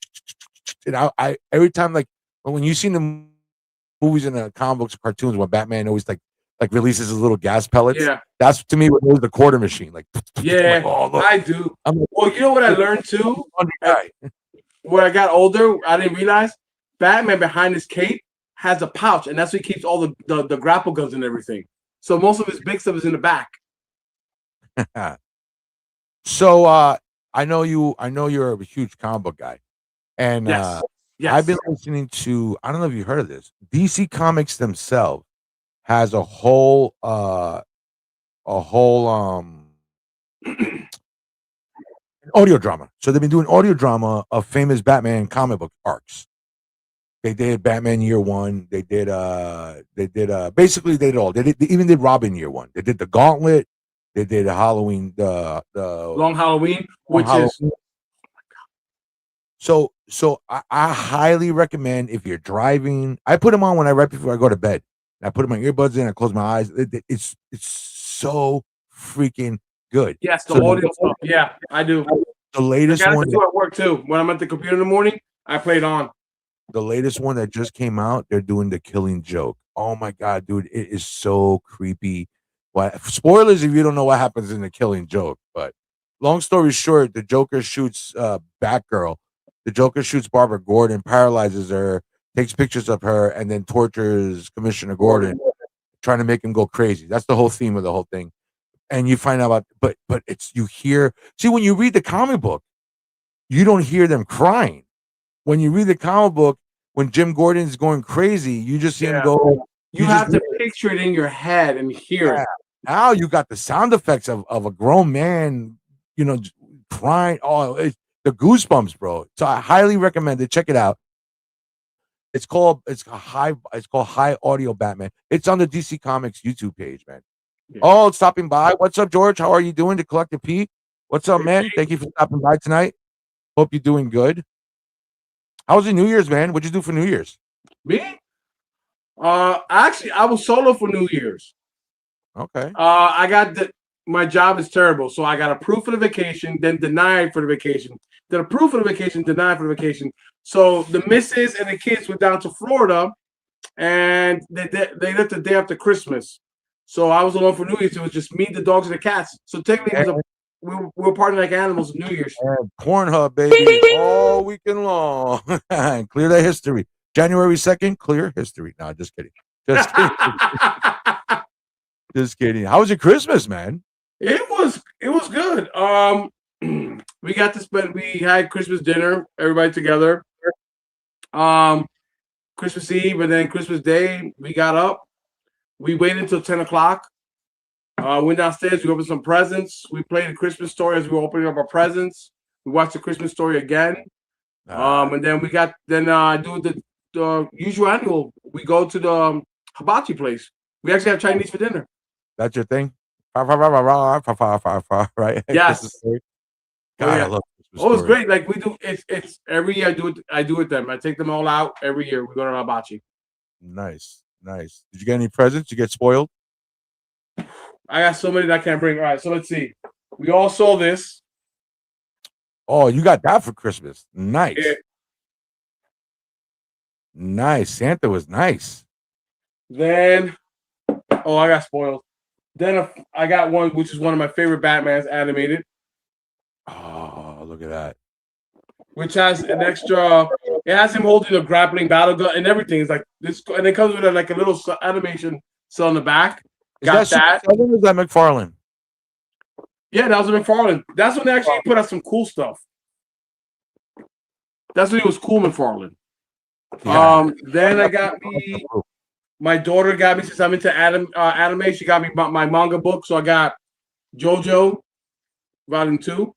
and I every time like when you seen the movies and the comic books or cartoons when Batman always like releases his little gas pellets. Yeah. That's to me what was the quarter machine. Like, yeah, I do. Well, you know what I learned too? When I got older, I didn't realize Batman behind his cape has a pouch, and that's where he keeps all the grapple guns and everything. So most of his big stuff is in the back. So I know you're a huge comic book guy. And yes. I've been listening to, I don't know if you heard of this, DC Comics themselves has a whole audio drama. So they've been doing audio drama of famous Batman comic book arcs. They did Batman Year One. They did basically they did all. They even did Robin Year One. They did the Gauntlet. They did Halloween, the Long Halloween, which is so I highly recommend if you're driving. I put them on right before I go to bed. I put my earbuds in. I close my eyes. It's so freaking good. Yes, the audio stuff. Yeah, I do. The latest one. I do at work too. When I'm at the computer in the morning, I play it on. The latest one that just came out, they're doing The Killing Joke. Oh my god, dude, it is so creepy. What spoilers if you don't know what happens in The Killing Joke? But long story short, the Joker shoots Batgirl. The Joker shoots Barbara Gordon, paralyzes her, takes pictures of her, and then tortures Commissioner Gordon, trying to make him go crazy. That's the whole theme of the whole thing. And you find out about, but it's when you read the comic book, you don't hear them crying. When you read the comic book, when Jim Gordon's going crazy, you just see him go. You have to picture it in your head and hear it. Now you got the sound effects of a grown man, crying. Oh, the goosebumps, bro. So I highly recommend it. Check it out. It's called High Audio Batman. It's on the DC Comics YouTube page, man. Yeah. Oh, stopping by. What's up, George? How are you doing? The Collective P. What's up, man? Thank you for stopping by tonight. Hope you're doing good. How was your New Year's, man? What'd you do for New Year's? Me? Actually, I was solo for New Year's. Okay. I got my job is terrible, so I got approved for the vacation, then denied for the vacation, then approved for the vacation, denied for the vacation. So the missus and the kids went down to Florida, and they left the day after Christmas. So I was alone for New Year's. It was just me, the dogs, and the cats. So technically, we were partying like animals on New Year's. And Pornhub, baby, all weekend long. Clear the history. January 2nd, clear history. No, just kidding. Just kidding. Just kidding. How was your Christmas, man? It was good. We got to spend. We had Christmas dinner, everybody together. Christmas Eve and then Christmas Day, we got up. We waited until 10 o'clock. Went downstairs. We opened some presents. We played a Christmas story as we were opening up our presents. We watched the Christmas story again. And then we got do the usual annual. We go to the hibachi place. We actually have Chinese for dinner. That's your thing? Right? Yes. God, I love Christmas Oh, it's story. great. Like we do, it's every year I do it with them. I take them all out every year. We go to hibachi. Nice. Did you get any presents? You get spoiled? I got so many that I can't bring. All right, so let's see. We all saw this. Oh, you got that for Christmas. Nice. Yeah. Nice. Santa was nice. Then, I got spoiled. Then I got one, which is one of my favorite Batmans animated. Oh, look at that. Which has an extra. It has him holding a grappling battle gun and everything. It's like this, and it comes with a little animation cell on the back. Is that McFarlane? Yeah, that was McFarlane. That's when they actually put out some cool stuff. That's when he was cool, McFarlane. Yeah. Then I got me. My daughter got me, since I'm into anime. She got me my manga book, so I got JoJo, Volume 2.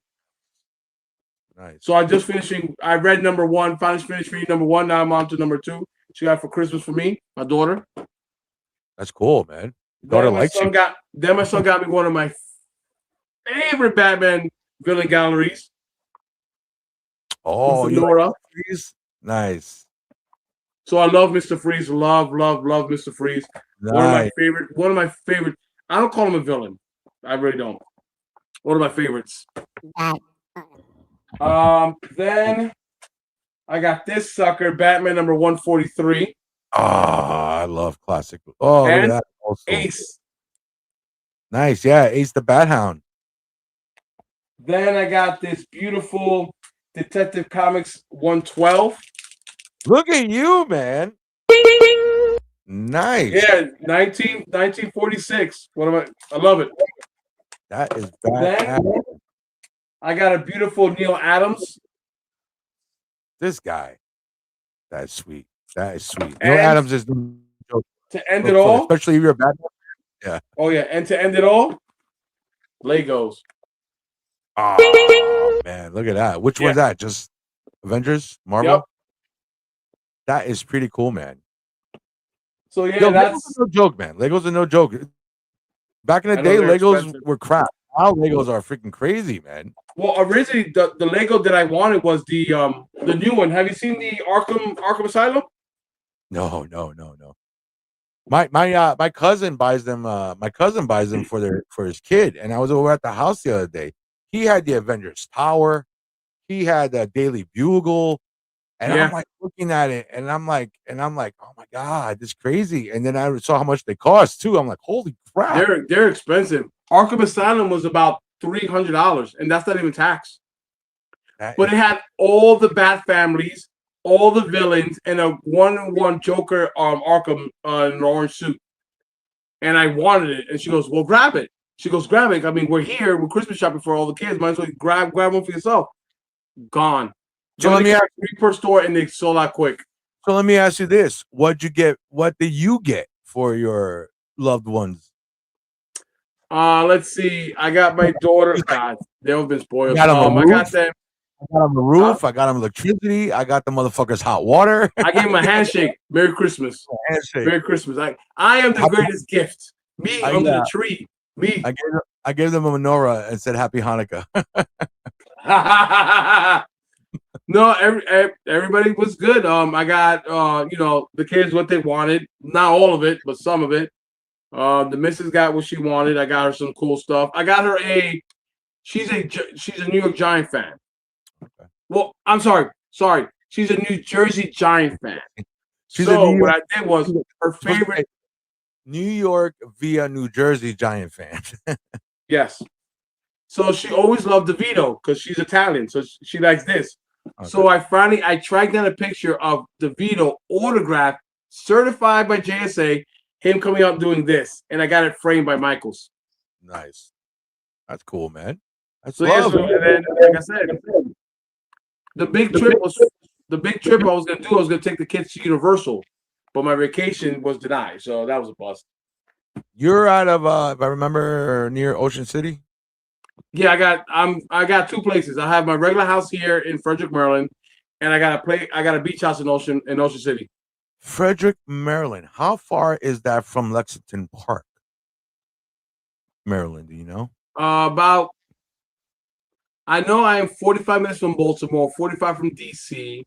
Nice. So I just finishing. I read number 1. Finally finished reading number 1. Now I'm on to number 2. She got for Christmas for me, my daughter. That's cool, man. Daughter likes you. Then my son got me one of my favorite Batman villain galleries. Oh, you like Freeze? Nice. So I love Mr. Freeze. Love Mr. Freeze. Nice. One of my favorite. I don't call him a villain. I really don't. One of my favorites. Then I got this sucker, Batman number 143. Oh, I love classic. Oh, look at that. Also. Ace. Nice, yeah, Ace the Bat Hound. Then I got this beautiful Detective Comics 112. Look at you, man. Nice. Yeah, 1946. I love it. That is bad. I got a beautiful Neil Adams. This guy. That's sweet. That is sweet. Neil Adams is the joke. To end it all. Especially if you're a Batman. Yeah. Oh, yeah. And to end it all, Legos. Oh, man. Look at that. Which one's that? Just Avengers? Marvel? Yep. That is pretty cool, man. So, yeah, Legos are no joke, man. Legos are no joke. Back in the day, Legos were crap. Now Legos are freaking crazy, man. Well, originally, the Lego that I wanted was the new one. Have you seen the Arkham Asylum? No. My cousin buys them. My cousin buys them for his kid, and I was over at the house the other day. He had the Avengers Tower. He had the Daily Bugle, and I'm like looking at it, and I'm like, oh my god, this is crazy. And then I saw how much they cost too. I'm like, holy crap, they're expensive. Arkham Asylum was about $300, and that's not even tax. But it had all the Bat families, all the villains, and a one-on-one Joker Arkham in an orange suit. And I wanted it, and she goes, "Well, grab it." She goes, "Grab it. I mean, we're here. We're Christmas shopping for all the kids. Might as well grab one for yourself." Gone. So let me ask you per store, and they sold out quick. So let me ask you this: What did you get for your loved ones? Let's see. I got my daughter. God, they've been spoiled. I got them a I got roof. them. I got them a roof. I got them electricity. I got the motherfuckers hot water. I gave him a handshake. Merry Christmas. Handshake. Merry Christmas. I am the greatest gift. Me under the tree. Me. I gave them a menorah and said Happy Hanukkah. No, everybody was good. I got the kids what they wanted. Not all of it, but some of it. The missus got what she wanted. I got her some cool stuff. I got her she's a New York Giant fan. Okay. Well, I'm sorry. She's a New Jersey Giant fan. What I did was her favorite New York via New Jersey Giant fan. Yes. So she always loved DeVito because she's Italian. So she likes this. Okay. So I tracked down a picture of DeVito autographed, certified by JSA, him coming out doing this, and I got it framed by Michaels. Nice. That's cool, man. That's so yeah, and then, like I said, the big trip I was gonna do. I was gonna take the kids to Universal, but my vacation was denied, so that was a bust. You're out of, if I remember, near Ocean City. Yeah, I got two places. I have my regular house here in Frederick, Maryland, and I got a beach house in Ocean City. Frederick, Maryland. How far is that from Lexington Park, Maryland? Do you know? About. I know I am 45 minutes from Baltimore, 45 from DC,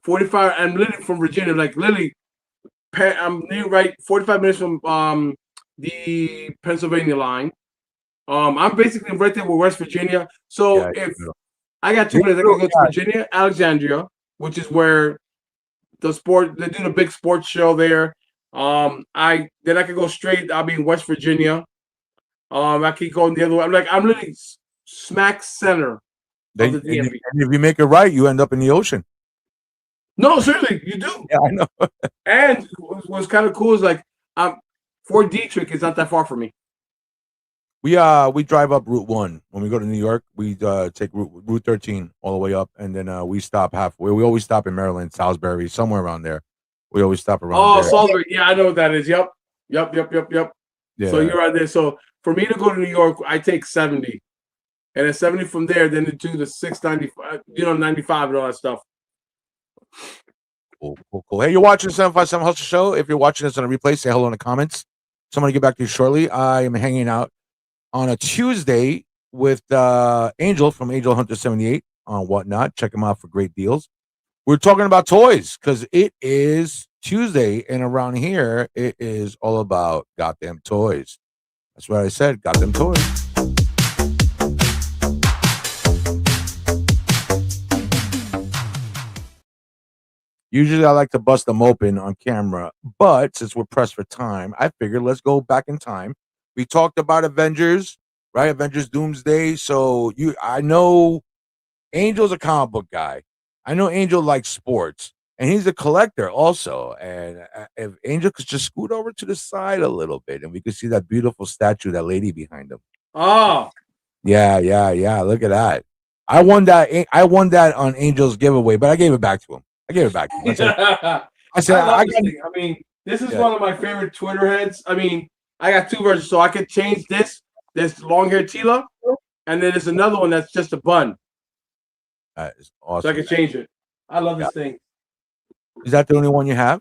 45. I'm literally from Virginia, like literally. I'm near 45 minutes from the Pennsylvania line. I'm basically right there with West Virginia. So if I got two places, I can go to Virginia, Alexandria, which is where they do the big sports show there. I could go straight. I'll be in West Virginia. I keep going the other way. I'm literally smack center of the DMV. And if you make it right, you end up in the ocean. No, seriously, you do. Yeah, I know. And what's kind of cool is Fort Detrick is not that far from me. We drive up Route 1 when we go to New York. We take Route 13 all the way up, and then we stop halfway. We always stop in Maryland, Salisbury, somewhere around there. We always stop around there. Salisbury. Yeah, I know what that is. Yep. Yeah. So you're right there. So for me to go to New York, I take 70, and then 70 from there, then to the 695, 95 and all that stuff. Cool. Hey, you're watching the 757 Hustle Show. If you're watching this on a replay, say hello in the comments. Somebody get back to you shortly. I am hanging out on a Tuesday with Angel from Angel Hunter 78 on Whatnot. Check him out for great deals. We're talking about toys because it is Tuesday, and around here it is all about goddamn toys. That's what I said. Goddamn toys. Usually I like to bust them open on camera, but since we're pressed for time, I figured let's go back in time. We talked about Avengers, right? Avengers Doomsday. So I know Angel's a comic book guy. I know Angel likes sports, and he's a collector also. And if Angel could just scoot over to the side a little bit, and we could see that beautiful statue, that lady behind him. Oh, yeah. Look at that. I won that on Angel's giveaway, but I gave it back to him. I said, this is one of my favorite Twitter heads. I got two versions, so I could change this long hair Tila, and then there's another one that's just a bun. That is awesome. So I can change it. I love this thing. Is that the only one you have?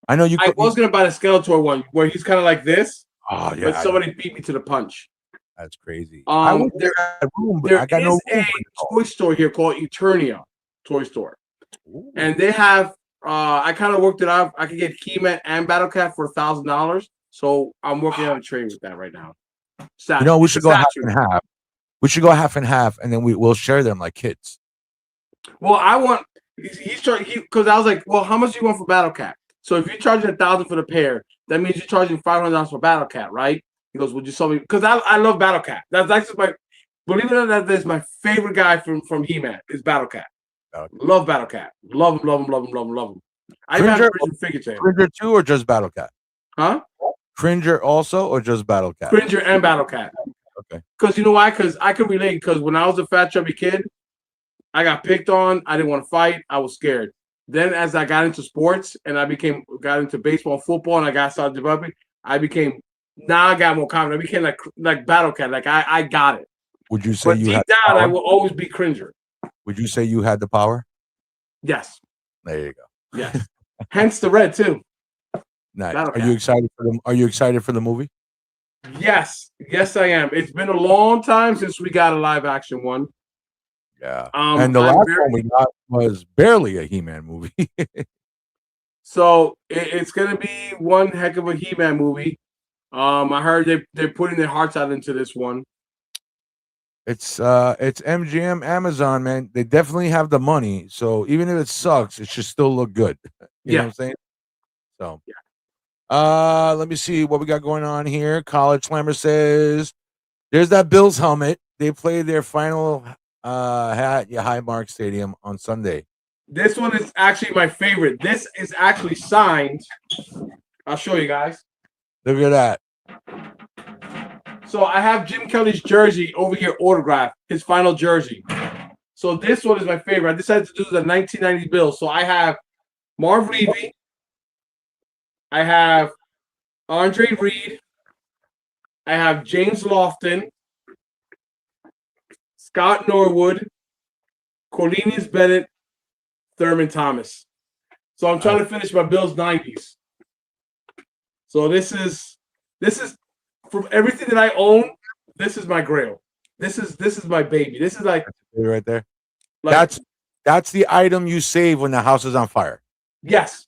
I know you. I was gonna buy the Skeletor one where he's kind of like this. Oh yeah. But somebody beat me to the punch. That's crazy. There is a toy store here called Eternia Toy Store. Ooh. And they have. I kind of worked it out. I could get He-Man and Battle Cat for $1,000. So I'm working on a trade with that right now. We should go half and half. We should go half and half, and then we'll share them like kids. Well, I want because I was like, well, how much do you want for Battle Cat? So if you're charging $1,000 for the pair, that means you're charging $500 for Battle Cat, right? He goes, would you sell me? Because I love Battle Cat. That's actually believe it or not, that's my favorite guy from He-Man is Battle Cat. Love Battle Cat. Love him. I even have a figure to him. Cringer too, or just Battle Cat? Huh? Cringer also, or just Battle Cat? Cringer and Battle Cat. Okay. Because you know why? Because I could relate. Because when I was a fat chubby kid, I got picked on. I didn't want to fight. I was scared. Then as I got into sports and got into baseball and football, and I started developing, I became Now I got more confidence. I became like Battle Cat. Like I got it. Would you say But you deep had the down, I power? will always be cringer. Would you say you had the power? Yes. There you go. Yes. Hence the red too. Nice. Battle Are you Cat. excited for them? Are you excited for the movie? Yes. Yes, I am. It's been a long time since we got a live action one. Yeah. And the I'm last very- one we got was barely a He-Man movie. So it's gonna be one heck of a He-Man movie. I heard they're putting their hearts out into this one. It's MGM Amazon, man. They definitely have the money. So even if it sucks, it should still look good. You know what I'm saying? So let me see what we got going on here. College Slammer says there's that Bills helmet. They played their final at Highmark Stadium on Sunday. This one is actually my favorite. This is actually signed. I'll show you guys. Look at that. So I have Jim Kelly's jersey over here, autographed, his final jersey. So this one is my favorite. I decided to do the 1990 Bills. So I have Marv Levy. I have Andre Reed. I have James Lofton. Scott Norwood. Cornelius Bennett. Thurman Thomas. So I'm trying to finish my Bills 90s. So this is from everything that I own, this is my grail. This is my baby. This is like right there. That's the item you save when the house is on fire. Yes.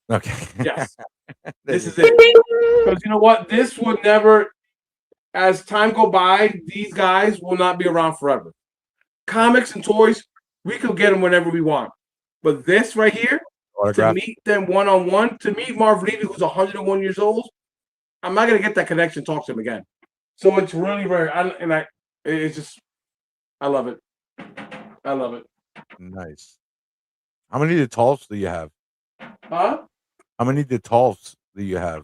Okay. Yes. This is it. Because you know what? This would never, as time go by, these guys will not be around forever. Comics and toys, we could get them whenever we want. But this right here, Autograph. to meet them one-on-one, to meet Marv Levy, who's 101 years old, I'm not gonna get that connection. Talk to him again. So it's really rare, it's just, I love it. I love it. Nice. How many Detolfs do you have? Huh? How many Detolfs do you have?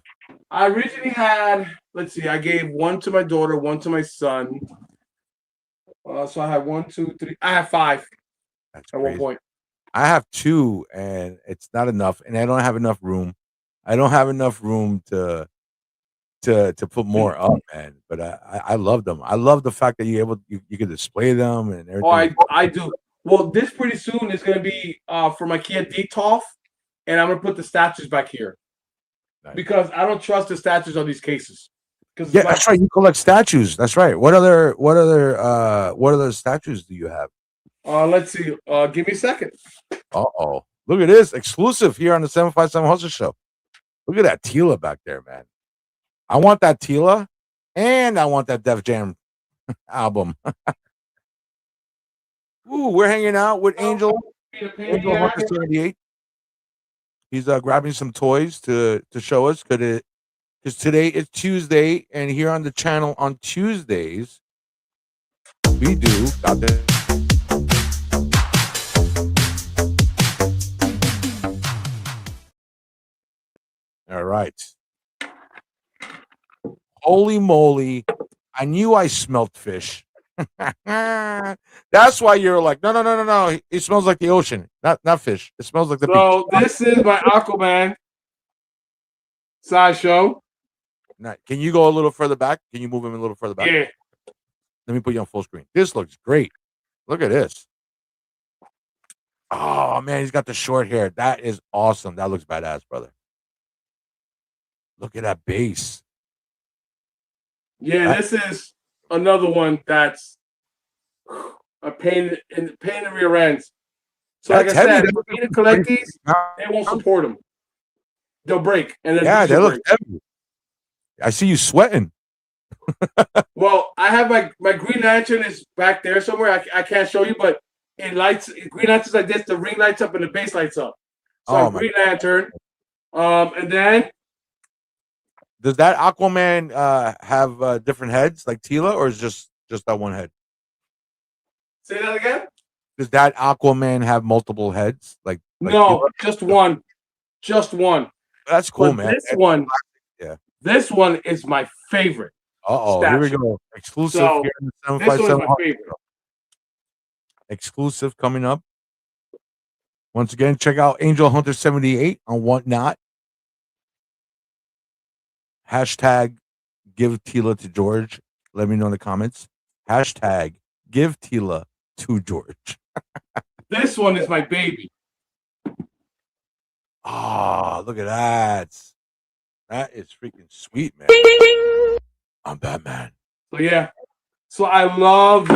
I originally had, let's see, I gave one to my daughter, one to my son. So I have 1, 2, 3. I have 5 That's at crazy. one point. I have 2, and it's not enough, and I don't have enough room. I don't have enough room to put more up, man. But I love them. I love the fact that you can display them and everything. Oh, I do. Well, this pretty soon is gonna be for my kid Detolf, and I'm gonna put the statues back here. Nice. Because I don't trust the statues on these cases. Yeah, that's right. You collect statues. That's right. What other statues do you have? Let's see. Give me a second. Uh-oh. Look at this. Exclusive here on the 757 Hustle Show. Look at that Tila back there, man. I want that Tila, and I want that Def Jam album. Ooh, we're hanging out with Angel Hunter 78. He's grabbing some toys to show us because today is Tuesday, and here on the channel on Tuesdays, we do got the. All right. Holy moly. I knew I smelled fish. That's why you're like, no. It smells like the ocean, not fish. It smells like the beach. So this is my Aquaman sideshow. Now, can you go a little further back? Can you move him a little further back? Yeah. Let me put you on full screen. This looks great. Look at this. Oh, man, he's got the short hair. That is awesome. That looks badass, brother. Look at that base. Yeah, this is another one that's a pain in the rear ends. So like I said, for me to collect these, they won't support them. They'll break. And yeah, they look heavy. I see you sweating. Well, I have my Green Lantern is back there somewhere. I can't show you, but it lights. Green Lantern's like this. The ring lights up and the base lights up. So Green Lantern. And then does that Aquaman have different heads like Tila, or is just that one head? Say that again. Does that Aquaman have multiple heads? Like no, Tila? Just one. Just one. That's cool, but man. This one is my favorite. Here we go. Exclusive here in the 757. This one is my favorite. Exclusive coming up. Once again, check out Angel Hunter 78 on Whatnot. Hashtag give Tila to George? Let me know in the comments. Hashtag give Tila to George. This one is my baby. Oh, look at that. That is freaking sweet, man. I'm Batman. So yeah. So I love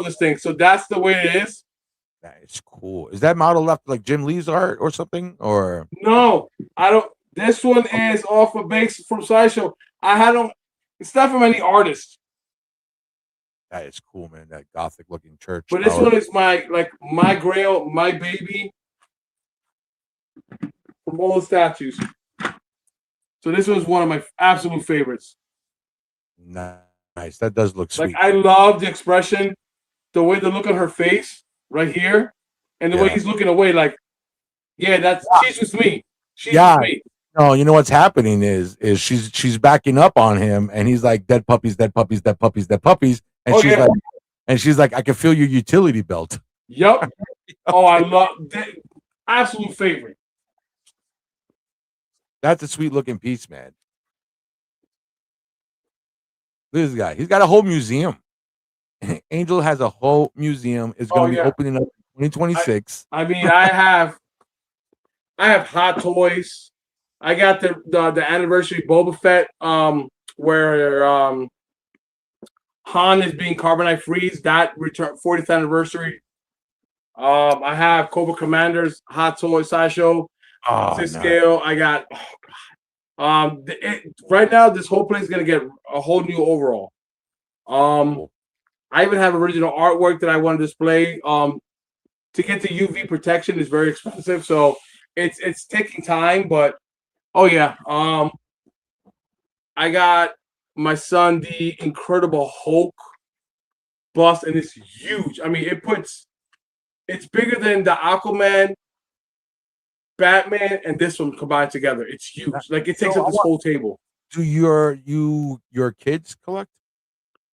this thing. So that's the way it is. That is cool. Is that model after like Jim Lee's art or something? Or No, I don't. This one is off of base from Sideshow. It's not from any artist. that is cool, man. That gothic looking church. But this tower. one is my grail, my baby from all the statues. So this was one of my absolute favorites. Nice. That does look sweet. Like I love the expression, the way the look on her face right here, and the way he's looking away. Like, yeah, she's with me. She's with me. No, you know what's happening is she's backing up on him, and he's like dead puppies, dead puppies, dead puppies, dead puppies, and she's like, I can feel your utility belt. Yep. Oh, I love that. Absolute favorite. That's a sweet looking piece, man. Look at this guy. He's got a whole museum. Angel has a whole museum. It's going to be opening up in 2026. I mean, I have Hot Toys. I got the anniversary Boba Fett, where Han is being carbonite freeze. That return 40th anniversary. I have Cobra Commander's Hot Toy Sideshow. Scale. I got. Right now, this whole place is gonna get a whole new overall. I even have original artwork that I want to display. To get the UV protection is very expensive, so it's taking time. But oh yeah, I got my son the Incredible Hulk bust, and it's huge. I mean, it's bigger than the Aquaman, Batman, and this one combined together. It's huge. Like it takes up this whole table. Do your kids collect?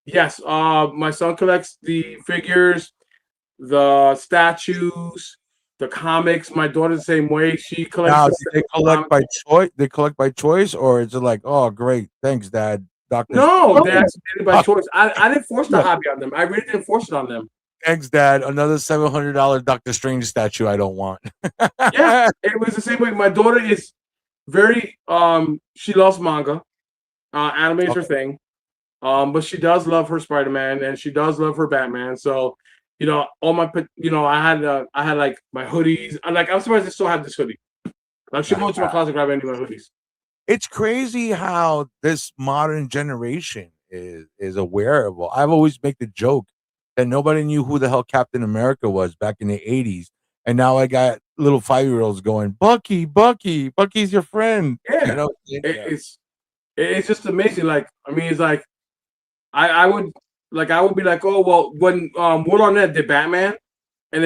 Yes. My son collects the figures, the statues, the comics. My daughter's the same way. She collects. Now, do they collect by choice? They collect by choice, or is it like, oh, great, thanks, Dad? Doctor. No, they actually did it by choice. I didn't force the hobby on them. I really didn't force it on them. Thanks, Dad. Another $700 Doctor Strange statue I don't want. Yeah, it was the same way. My daughter is very she loves manga. Anime is her thing. But she does love her Spider-Man and she does love her Batman. So, all my I had like my hoodies. I'm surprised I still have this hoodie. I should go to my closet and grab any of my hoodies. It's crazy how this modern generation is aware of. I've always make the joke that nobody knew who the hell Captain America was back in the 80s. And now I got little 5-year-olds going, Bucky's your friend. Yeah. It's just amazing. Like, I mean, it's like I would be like, oh well, when World on Net did Batman and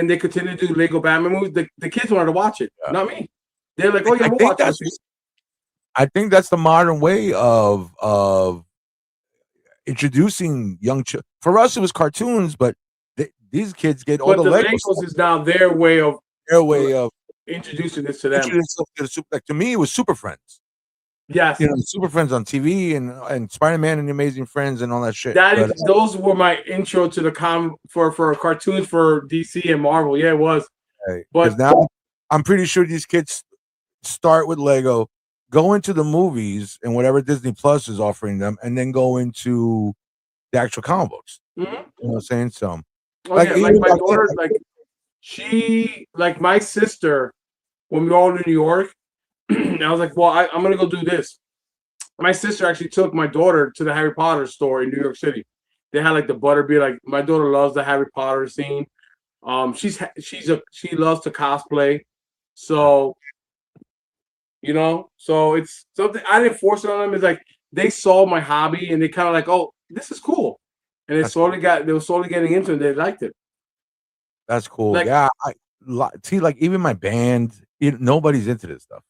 they continued to do Lego Batman movies, the kids wanted to watch it, not me. They're like, oh yeah, we'll watch it. I think that's the modern way of introducing young children. For us, it was cartoons, but these kids get all the Legos is now their way of introducing this to them. Like to me, it was Super Friends. Yes, Super Friends on TV and Spider-Man and the Amazing Friends and all that shit. Those were my intro to the for cartoons for DC and Marvel. Yeah, it was. Right. But now I'm pretty sure these kids start with Lego, go into the movies and whatever Disney Plus is offering them, and then go into the actual comic books. Mm-hmm. You know what I'm saying? So, my daughter, my sister, when we were all in New York, I was like, well, I'm gonna go do this. My sister actually took my daughter to the Harry Potter store in New York City. They had like the Butterbeer. Like my daughter loves the Harry Potter scene. She loves to cosplay. So, so it's something I didn't force it on them. It's like they saw my hobby and they kind of like, oh, this is cool, and they were slowly getting into it. And they liked it. That's cool. Yeah, see, like even my band, nobody's into this stuff.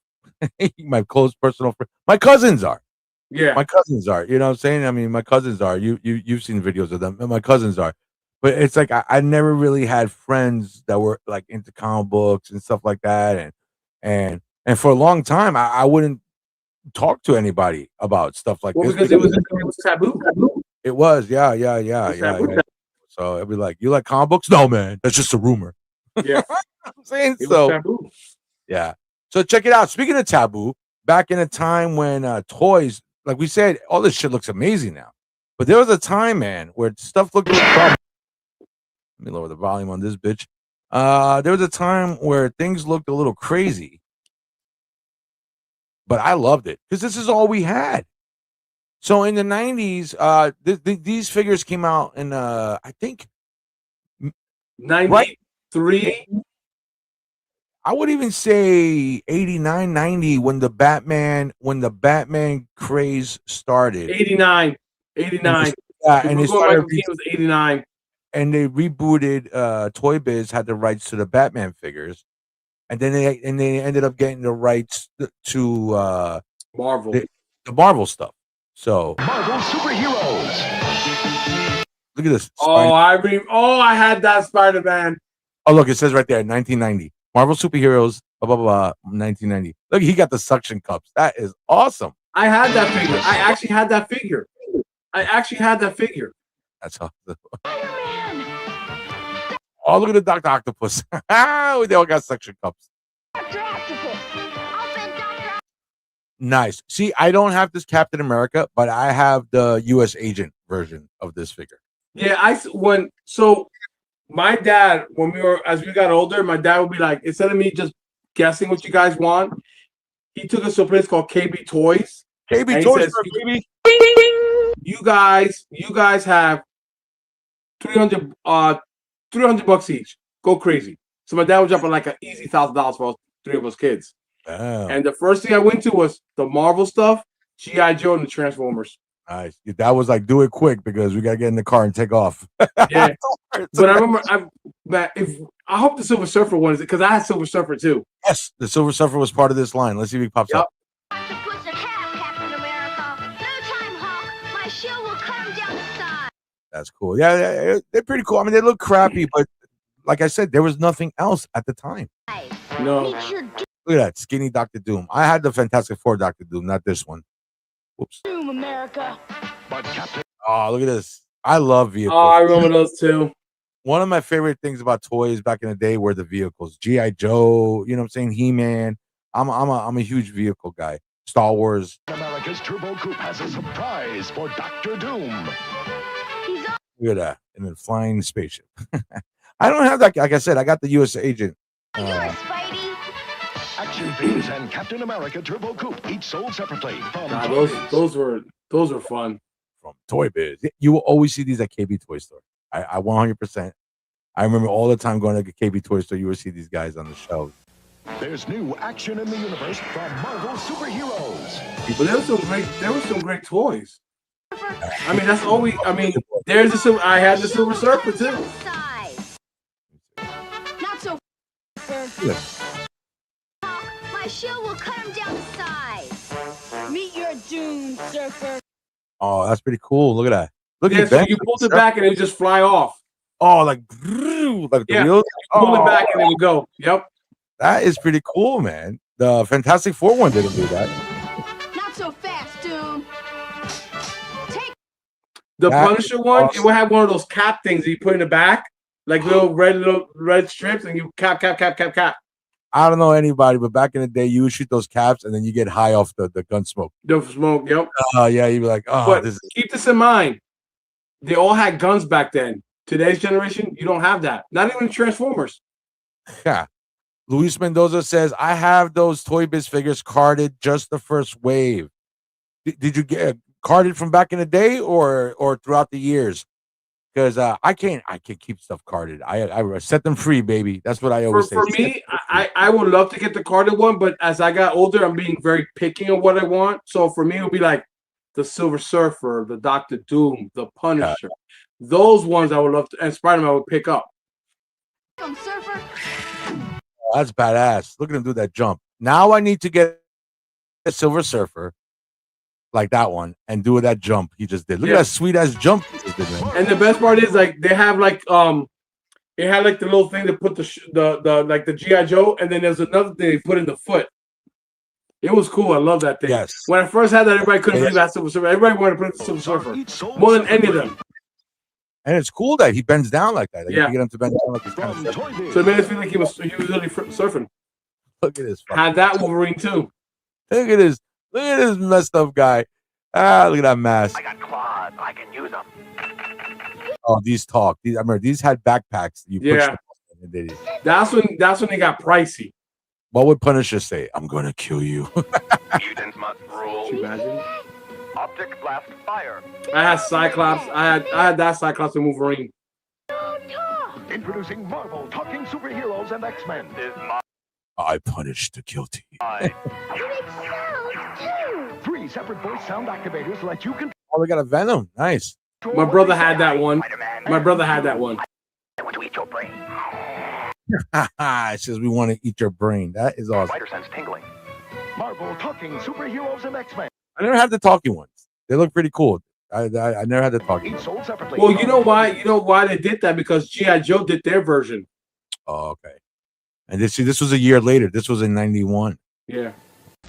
My close personal friend, my cousins are. Yeah, my cousins are. You know what I'm saying? I mean, my cousins are. You've seen videos of them, and my cousins are. But it's like I never really had friends that were like into comic books and stuff like that, and for a long time I wouldn't talk to anybody about stuff like Well, this because it was taboo. it was, yeah. taboo. So it'd be like, you like comic books? No, man, that's just a rumor. Yeah, I'm saying it was so. taboo. Yeah. So check it out. Speaking of taboo, back in a time when toys, like we said, all this shit looks amazing now. But there was a time, man, where stuff looked a little trouble. Let me lower the volume on this bitch. There was a time where things looked a little crazy. But I loved it because this is all we had. So in the 90s, these figures came out in I think 93. I would even say 89, 90 when the Batman craze started. 89. Yeah, And they started was 89. And they rebooted Toy Biz had the rights to the Batman figures. And then they ended up getting the rights to Marvel. The Marvel stuff. So Marvel superheroes. Look at this. I had that Spider-Man. Oh, look, it says right there, 1990. Marvel superheroes, blah, blah, blah, 1990. Look, he got the suction cups. That is awesome. I had that figure. I actually had that figure. That's awesome. Oh, look at the Dr. Octopus. They all got suction cups. Dr. Octopus. Nice. See, I don't have this Captain America, but I have the U.S. agent version of this figure. Yeah, my dad, as we got older, my dad would be like, instead of me just guessing what you guys want, he took us to a place called KB Toys. KB Toys, baby. You guys have $300 $300 each. Go crazy. So my dad was dropping like an easy $1,000 for all three of us kids. Wow. And the first thing I went to was the Marvel stuff, G.I. Joe, and the Transformers. Nice. That was like, do it quick because we gotta get in the car and take off. Yeah. But I remember, I hope the Silver Surfer one is it because I had Silver Surfer too. Yes, the Silver Surfer was part of this line. Let's see if he pops up. That's cool. Yeah, they're pretty cool. I mean, they look crappy, but like I said, there was nothing else at the time. No. Look at that skinny Dr. Doom. I had the Fantastic Four Dr. Doom, not this one. Whoops. Doom, America. Oh, look at this. I love vehicles. Oh, I remember those too. One of my favorite things about toys back in the day were the vehicles. G.I. Joe, you know what I'm saying? He-Man. I'm a huge vehicle guy. Star Wars. America's Turbo Coupe has a surprise for Dr. Doom. Look at that. And then flying spaceship. I don't have that. Like I said, I got the U.S. agent. Action Figures and Captain America Turbo Coupe, each sold separately. Those were fun. From Toy Biz. You will always see these at KB Toy Store. I 100%. I remember all the time going to KB Toy Store, you would see these guys on the shelves. There's new action in the universe from Marvel superheroes. But there were some great toys. I mean, that's always. I mean, I had the Silver Surfer too. Not so. Yeah. My shield will cut him down to size. Meet your doom, Surfer. Oh, that's pretty cool. Look at that. Look Yeah, at so that. you pulled it back and it would just fly off. Oh, like the Yeah, wheels. pull it back and it would go. Yep. That is pretty cool, man. The Fantastic Four one didn't do that. Not so fast, Doom. The That Punisher is one, awesome. it would have one of those cap things that you put in the back, like little red strips, and you cap. I don't know anybody, but back in the day, you would shoot those caps and then you get high off the gun smoke. The smoke, yep. Yeah, you'd be like, oh, But this is keep this in mind. They all had guns back then. Today's generation, you don't have that. Not even Transformers. yeah. Luis Mendoza says, I have those Toy Biz figures carded, just the first wave. Did you get carded from back in the day or throughout the years? Because I can't keep stuff carded. I set them free, baby. That's what I always say. For me, I would love to get the carded one, but as I got older, I'm being very picky on what I want. So for me, it would be like the Silver Surfer, the Dr. Doom, the Punisher. Those ones I would love to, and Spider-Man I would pick up. Surfer. That's badass. Look at him do that jump. Now I need to get a Silver Surfer like that one and do that jump he just did. Look at that sweet ass jump he just did, man. And the best part is like they have like it had like the little thing to put the like the G.I. Joe, and then there's another thing they put in the foot. It was cool. I love that thing. Yes. When I first had that, everybody couldn't believe I had Silver Surfer. Everybody wanted to put the Silver Surfer more than any of them. And it's cool that he bends down like that. Like, Yeah. you get him to bend down like he's kind of So it made us feel like he was really surfing. Look at this. Had that Wolverine too. Look at this messed up guy. Ah, look at that mask. I got claws. I can use them. Oh, these talk. I remember these had backpacks. You push them and they did. That's when they got pricey. What would Punisher say? I'm gonna kill you. Mutants must rule. Can you imagine? Optic blast fire. I had Cyclops. I had that Cyclops and Wolverine. Introducing Marvel talking superheroes and X-Men. Is my I punish the guilty. eye. 3 separate voice sound activators let you control. Oh, they got a Venom. Nice. My brother had that one. Spider-Man. My brother had that one. I want to eat your brain. It says we want to eat your brain. That is awesome. Spider sense tingling. Marvel talking superheroes and X-Men. I never had the talking ones. They look pretty cool. I never had the talking. Each sold separately. Well, you know why? You know why they did that? Because G.I. Joe did their version. Oh, okay. And this was a year later. This was in 91. Yeah.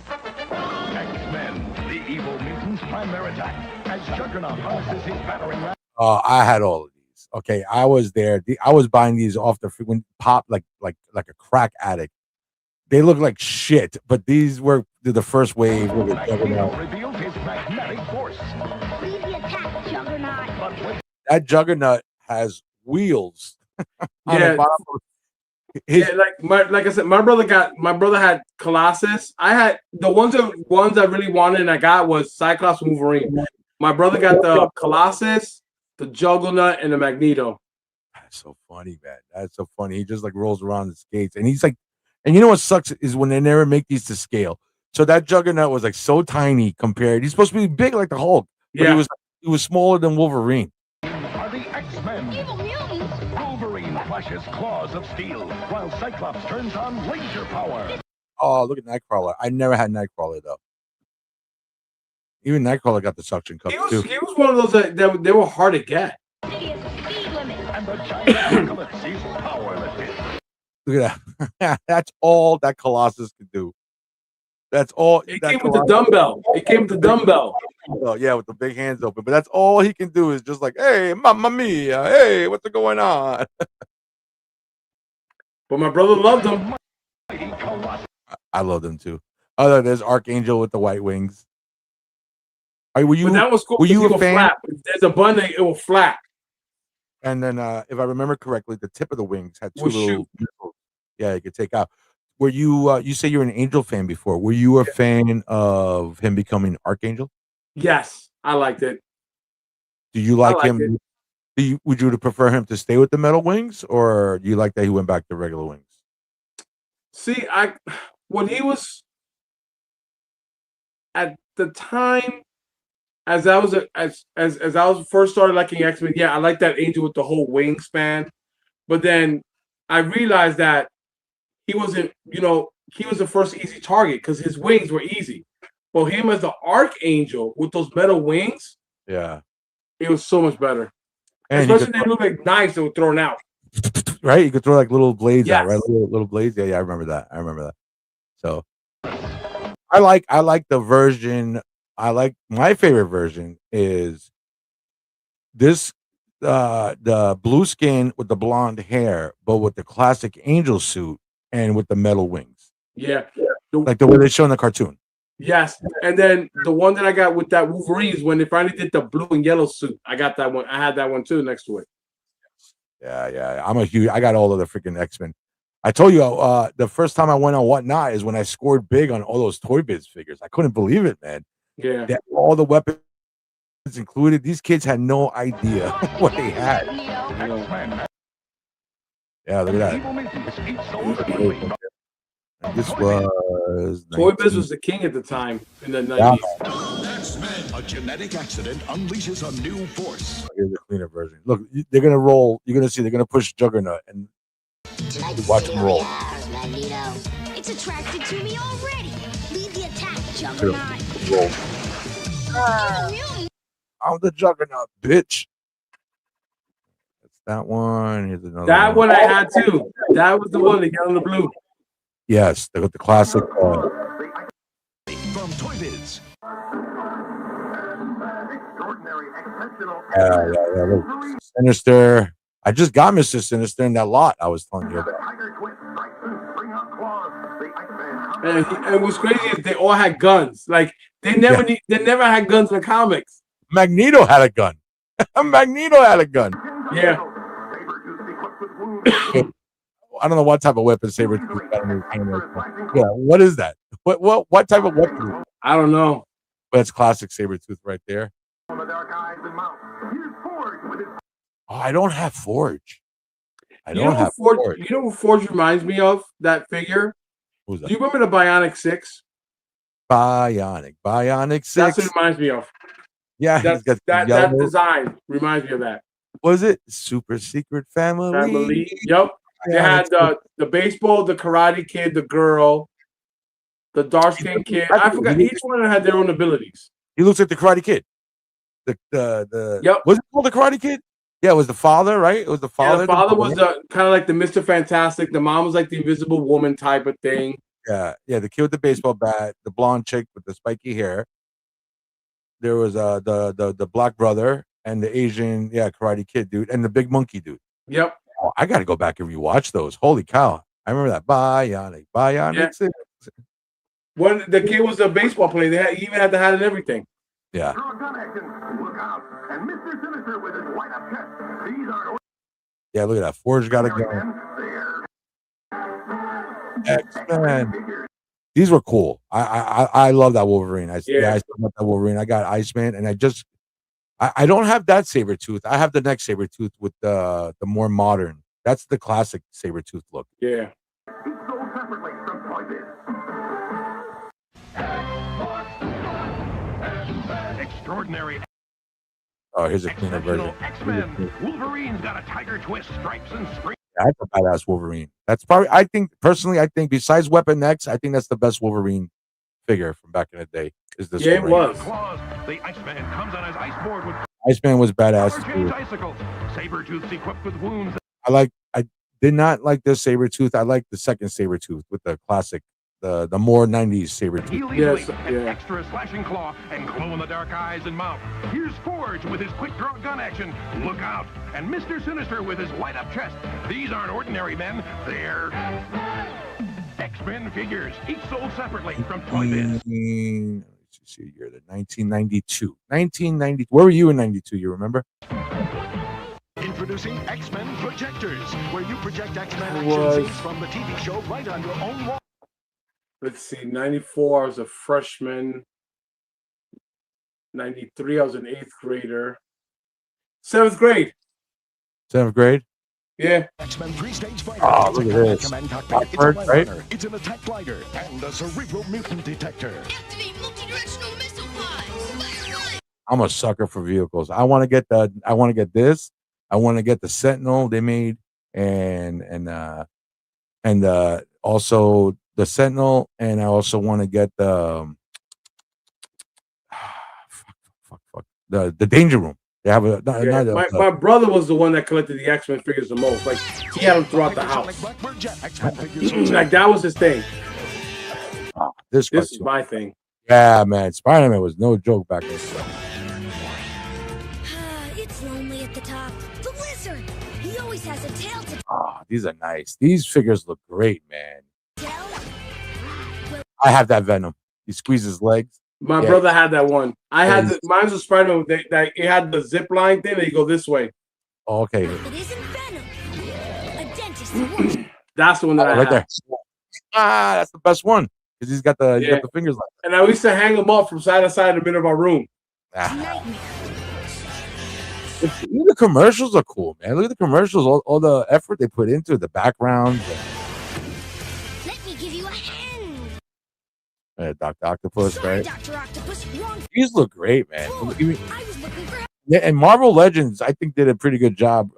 X-Men. The evil mutants plan their attack as Juggernaut harnesses his battering ram. I had all of these. Okay, I was there. I was buying these off the frequent pop like a crack addict. They look like shit, but these were the first wave. Magneto reveals his magnetic force. Lead the attack, Juggernaut. But with That Juggernaut has wheels. on Yeah. the bottom of his, Yeah, like I said, my brother had Colossus. I had the ones I really wanted and I got was Cyclops and Wolverine. My brother got the Colossus, the Juggernaut, and the Magneto. That's so funny, man. That's so funny. He just like rolls around the skates, and he's like, and you know what sucks is when they never make these to scale. So that Juggernaut was like so tiny compared. He's supposed to be big like the Hulk, but Yeah. he was smaller than Wolverine. are the X-Men. Evil mutants. Wolverine flashes claws of steel, while Cyclops turns on laser power. Oh, look at Nightcrawler. I never had Nightcrawler though. Even Nightcrawler got the suction cup He too. was one of those that they were hard to get. City is the speed limit. And the giant apocalypse is powerless. Look at that. That's all that Colossus could do. That's all. It that came with the Colossus- dumbbell. It came with the dumbbell. Oh, yeah, with the big hands open. But that's all he can do is just like, hey, mamma mia. Hey, what's going on? But my brother loved him. Mighty Colossus. I love them too. Oh, there's Archangel with the white wings. Were you? But that was cool. were you because a he fan? will flap. If there's a button, it will flap. And then, if I remember correctly, the tip of the wings had two Will little shoot. missiles. Yeah, you could take out. Were you? You say you're an Angel fan before. Were you a fan of him becoming Archangel? Yes, I liked it. Do you like liked him? Would you prefer him to stay with the metal wings, or do you like that he went back to regular wings? See, when he was at the time, as I was first started liking X-Men, yeah, I like that Angel with the whole wingspan. But then I realized that he wasn't, he was the first easy target because his wings were easy. But him as the Archangel with those metal wings, Yeah, it was so much better. and he Especially could, they look like knives that were thrown out. right? You could throw like little blades out, right? Yes. Little blades. Yeah, I remember that. So I like the version. I like my favorite version is this the blue skin with the blonde hair, but with the classic Angel suit and with the metal wings, Yeah. like the way they show in the cartoon. Yes. And then the one that I got with that Wolverine is when they finally did the blue and yellow suit. I got that one. I had that one too next to it. Yeah. I got all of the freaking X-Men. I told you the first time I went on Whatnot is when I scored big on all those Toy Biz figures. I couldn't believe it, man. Yeah. That all the weapons included. These kids had no idea what they had. X-Men. Yeah, look at that. Evil mutants each sold separately. And this was Toy Biz was the king at the time in the Yeah. 90s. X-Men. A genetic accident unleashes a new force. Here's the cleaner version. Look, they're gonna roll. You're gonna see. They're gonna push Juggernaut, and watch him roll. It's attracted to me already. Lead the attack, Juggernaut. Roll. Evil mutant. I'm the Juggernaut, bitch. That's that one. Here's another. That one I had too. That was the one, the yellow and the blue. Yes, they got the classic. Look, Sinister. I just got Mr. Sinister in that lot I was telling you about. And what's crazy is they all had guns. Like they never had guns in the comics. Magneto had a gun. Magneto had a gun. Yeah. I don't know what type of weapon Sabretooth got in his hand right. Yeah, what is that? What type of weapon is it? I don't know. But it's classic Sabretooth right there. Oh, I don't have Forge. I don't have Forge. You know who Forge reminds me of? That figure? Who's that? Do you remember the Bionic 6? Bionic 6. That's what it reminds me of. Yeah, that design reminds me of that. Was it Super Secret Family? Yep. They had the baseball, the Karate Kid, the girl, the dark skinned kid. I forgot. Each one had their own abilities. He looks like the Karate Kid. The Yep. Was it called the Karate Kid? Yeah, it was the father, right? It was the father. Yeah, the father was kind of like the Mr. Fantastic. The mom was like the Invisible Woman type of thing. Yeah. The kid with the baseball bat, the blonde chick with the spiky hair. There was the black brother and the Asian, Karate Kid dude, and the big monkey dude. Yep. Oh, I got to go back and rewatch those. Holy cow! I remember that Bionic. Yeah. When the kid was a baseball player, he even had the hat and everything. Yeah. Yeah, look at that. Forge got a gun. X-Men. These were cool. I love that Wolverine. I still got that Wolverine. I got Iceman, and I don't have that Sabretooth. I have the next Sabretooth with the more modern. That's the classic Sabretooth look. Yeah. Extraordinary. Oh, here's a cleaner version. X-Men. Wolverine's got a tiger twist, stripes, and springs. That's a badass Wolverine. That's probably, I think besides Weapon X, I think that's the best Wolverine figure from back in the day. Is this? Yeah, Wolverine. It was. The Iceman comes on his ice board with Iceman was badass too. Icicles. Sabretooth's equipped with wounds. I did not like this Sabretooth. I like the second Sabretooth with the classic, the more 90s Sabretooth. Yes, an extra slashing claw and glow-in-the-dark eyes and mouth. Here's Forge with his quick-draw gun action. Look out. And Mr. Sinister with his light-up chest. These aren't ordinary men. They're X-Men figures, each sold separately from Toy Biz. Let's see here, the 1992. 1990. Where were you in 92? You remember? Introducing X-Men Projectors, where you project X-Men action scenes from the TV show right on your own wall. Let's see, 94, I was a freshman. 93, I was an 8th grader. 7th grade. 7th grade? Yeah. X-Men 3-stage fighter. Oh, look at this. It's right? It's an attack glider and a cerebral mutant detector. Activate multi-directional missile pods. I'm a sucker for vehicles. I want to get this. I want to get the Sentinel they made and also the Sentinel, and I also want to get the the Danger Room. They have my brother was the one that collected the X-Men figures the most. Like he had them throughout the house. Like that was his thing. This is my thing. Yeah, man. Spider-Man was no joke back then. It's lonely at the top. The lizard. He always has a tail to These are nice. These figures look great, man. I have that Venom. He squeezes legs. My brother had that one. I had mine was Spider-Man. It had the zip line thing. They go this way. Oh, okay. It isn't Venom. A dentist. That's the one that I had. There. That's the best one because he's got the fingers like that. And I used to hang them up from side to side in the middle of our room. Even the commercials are cool, man. Look at the commercials. All the effort they put into the background. Let me give you a hand. Dr. Octopus, Sorry, right? Dr. Octopus, wrong. These look great, man. I was looking for. Yeah, and Marvel Legends, I think, did a pretty good job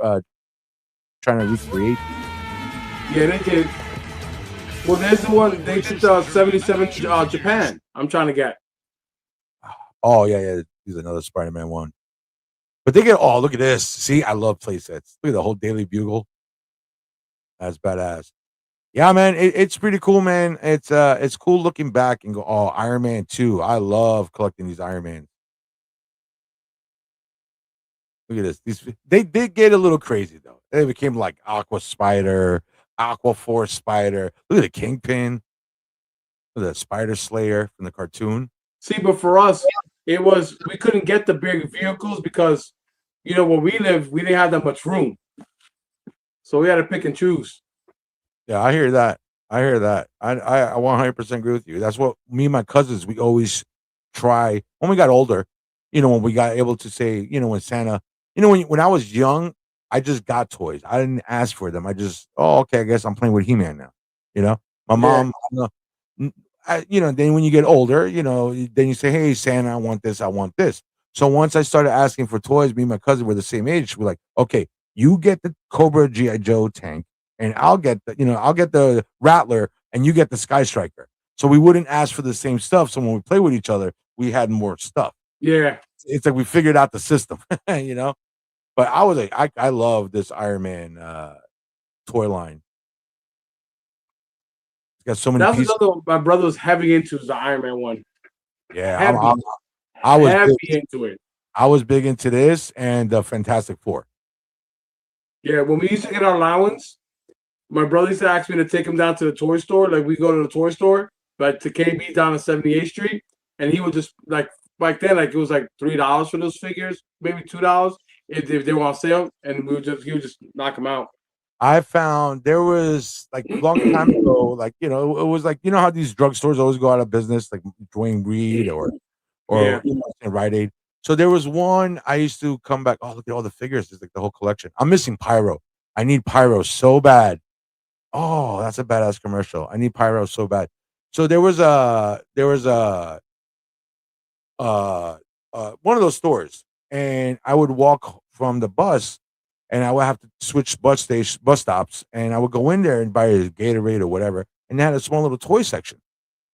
trying to recreate. Yeah, they did. Well, there's the one they did 77 Japan. I'm trying to get. Oh yeah. Here's another Spider-Man one. But they get look at this. See, I love play sets. Look at the whole Daily Bugle. That's badass. Yeah, man, it's pretty cool, man. It's cool looking back and go, Iron Man 2. I love collecting these Iron Mans. Look at this. They did get a little crazy though. They became like Aqua Spider, Aqua Force Spider. Look at the Kingpin. Look at the Spider Slayer from the cartoon. See, but for us, it was we couldn't get the big vehicles because where we live, we didn't have that much room, so we had to pick and choose. Yeah, I hear that. I 100% agree with you. That's what me and my cousins, we always try when we got older, when we got able to say, when Santa, when I was young, I just got toys. I didn't ask for them. I just, oh, okay, I guess I'm playing with He-Man now. My mom, then when you get older, then you say, hey, Santa, I want this, I want this. So once I started asking for toys, me and my cousin were the same age. We're like, okay, you get the Cobra G.I. Joe tank, and I'll get the Rattler, and you get the Sky Striker. So we wouldn't ask for the same stuff. So when we play with each other, we had more stuff. Yeah, it's like we figured out the system, But I was like, I love this Iron Man toy line. It's got so many. That's pieces. another one my brother was heavy into, is the Iron Man one. Yeah, I was heavy into it. I was big into this and the Fantastic Four. Yeah, when we used to get our allowance, my brother used to ask me to take him down to the toy store. Like we go to the toy store, but to KB down on 78th Street, and he would just like back then, like it was like $3 for those figures, maybe $2 if they were on sale, and he would just knock them out. I found there was like a long time ago, like it was like how these drugstores always go out of business, like Dwayne Reed or Rite Aid. So there was one I used to come back. Oh, look at all the figures! It's like the whole collection. I'm missing Pyro. I need Pyro so bad. Oh, that's a badass commercial. I need Pyro so bad. So there was a one of those stores, and I would walk from the bus, and I would have to switch bus stops, and I would go in there and buy a Gatorade or whatever, and they had a small little toy section.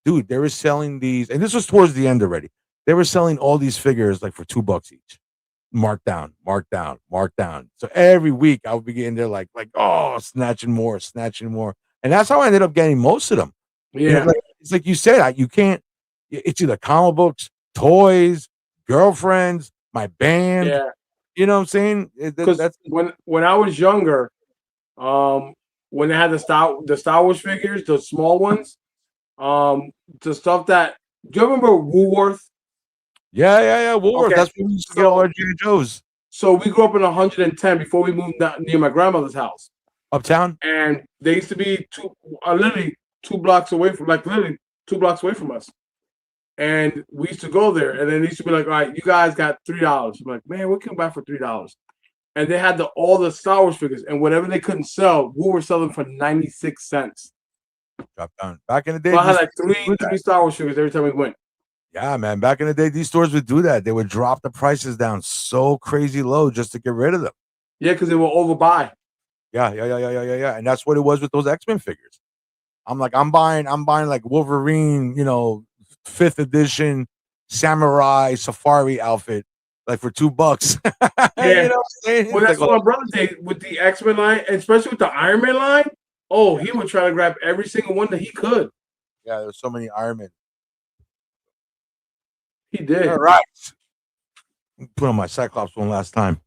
Dude, they were selling these, and this was towards the end already. They were selling all these figures like for $2 each. Marked down. So every week I would be getting there like, oh, snatching more. And that's how I ended up getting most of them. Yeah. It's like you said, you can't, it's either comic books, toys, girlfriends, my band. Yeah. You know what I'm saying? That's when I was younger, when they had the Star Wars figures, the small ones, the stuff that, do you remember Woolworth? Yeah. Woolworth. Okay. That's where we used to get all our G.I. Joes. So we grew up in 110 before we moved down near my grandmother's house. Uptown? And they used to be literally 2 blocks away from, us. And we used to go there, and then they used to be like, all right, you guys got $3. I'm like, man, what can we buy for $3? And they had all the Star Wars figures, and whatever they couldn't sell, we were selling for 96 cents. Drop down. Back in the day, so I had like three Star Wars figures every time we went. Yeah, man. Back in the day, these stores would do that. They would drop the prices down so crazy low just to get rid of them. Yeah, because they will overbuy. Yeah. And that's what it was with those X-Men figures. I'm buying like Wolverine, 5th edition samurai safari outfit, like for $2. Yeah. You know what I'm saying? Well, that's what my brother did with the X-Men line, and especially with the Iron Man line. Oh, he would try to grab every single one that he could. Yeah, there's so many Iron Men. He did. All right. Put on my Cyclops one last time.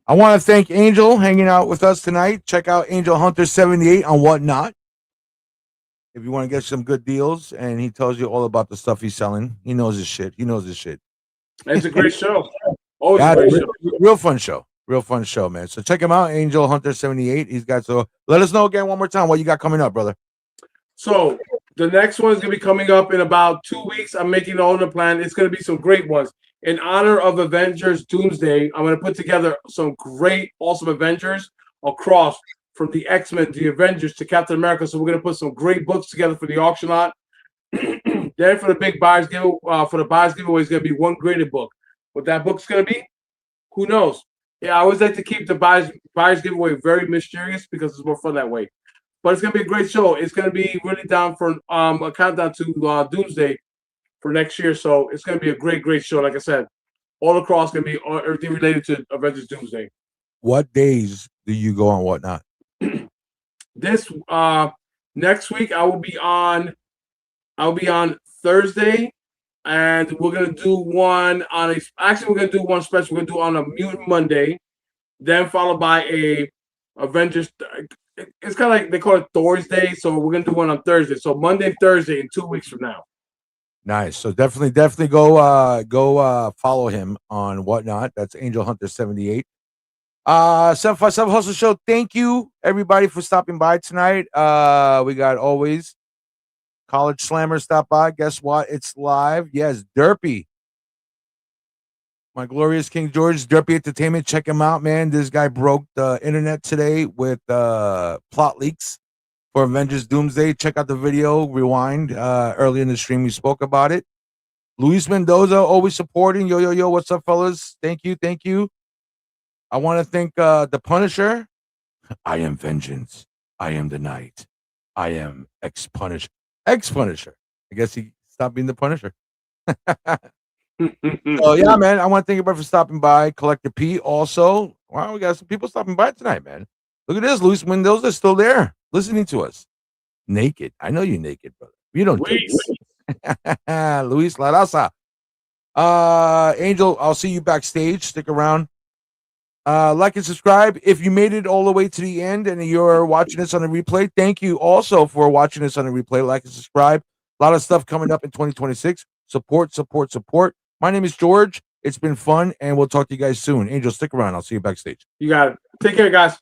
I want to thank Angel hanging out with us tonight. Check out Angel Hunter 78 on Whatnot. If you want to get some good deals, and he tells you all about the stuff he's selling. He knows his shit. It's a great show. Always a great show. Real fun show, man. So check him out, Angel Hunter 78. He's got, so let us know again one more time what you got coming up, brother. So the next one is going to be coming up in about 2 weeks. I'm making all the plan. It's going to be some great ones. In honor of Avengers Doomsday, I'm going to put together some great, awesome Avengers across from the X-Men, the Avengers, to Captain America. So we're going to put some great books together for the auction lot. Then for the big buyers giveaway is going to be one graded book. What that book's going to be, who knows? Yeah, I always like to keep the buyers giveaway very mysterious because it's more fun that way. But it's going to be a great show. It's going to be really down for a countdown to Doomsday for next year. So it's going to be a great, great show. Like I said, all across going to be everything related to Avengers Doomsday. What days do you go on Whatnot? This next week I'll be on Thursday and we're gonna do one on a. Actually, we're gonna do one special. We're gonna do on a Mutant Monday, then followed by a Avengers. It's kind of like they call it Thor's Day, so we're gonna do one on Thursday. So Monday, Thursday, in 2 weeks from now. Nice. So definitely go follow him on whatnot. That's Angel Hunter 78. 757 Hustle Show. Thank you everybody for stopping by tonight. We got always College Slammer stop by. Guess what? It's live. Yes, Derpy. My glorious King George, Derpy Entertainment. Check him out, man. This guy broke the internet today with plot leaks for Avengers Doomsday. Check out the video. Rewind. Early in the stream, we spoke about it. Luis Mendoza, always supporting. Yo. What's up, fellas? Thank you. I want to thank the Punisher. I am vengeance. I am the night. I am ex-Punisher. I guess he stopped being the Punisher. So yeah, man. I want to thank everybody for stopping by. Collector P also. Wow, we got some people stopping by tonight, man. Look at this. Luis Mendoza is still there, listening to us. Naked. I know you're naked, brother. You don't do this. Luis La Raza. Angel, I'll see you backstage. Stick around. Like and subscribe. If you made it all the way to the end and you're watching this on the replay, thank you also for watching this on the replay. Like and subscribe. A lot of stuff coming up in 2026. Support. My name is George. It's been fun, and we'll talk to you guys soon. Angel, stick around. I'll see you backstage. You got it. Take care, guys.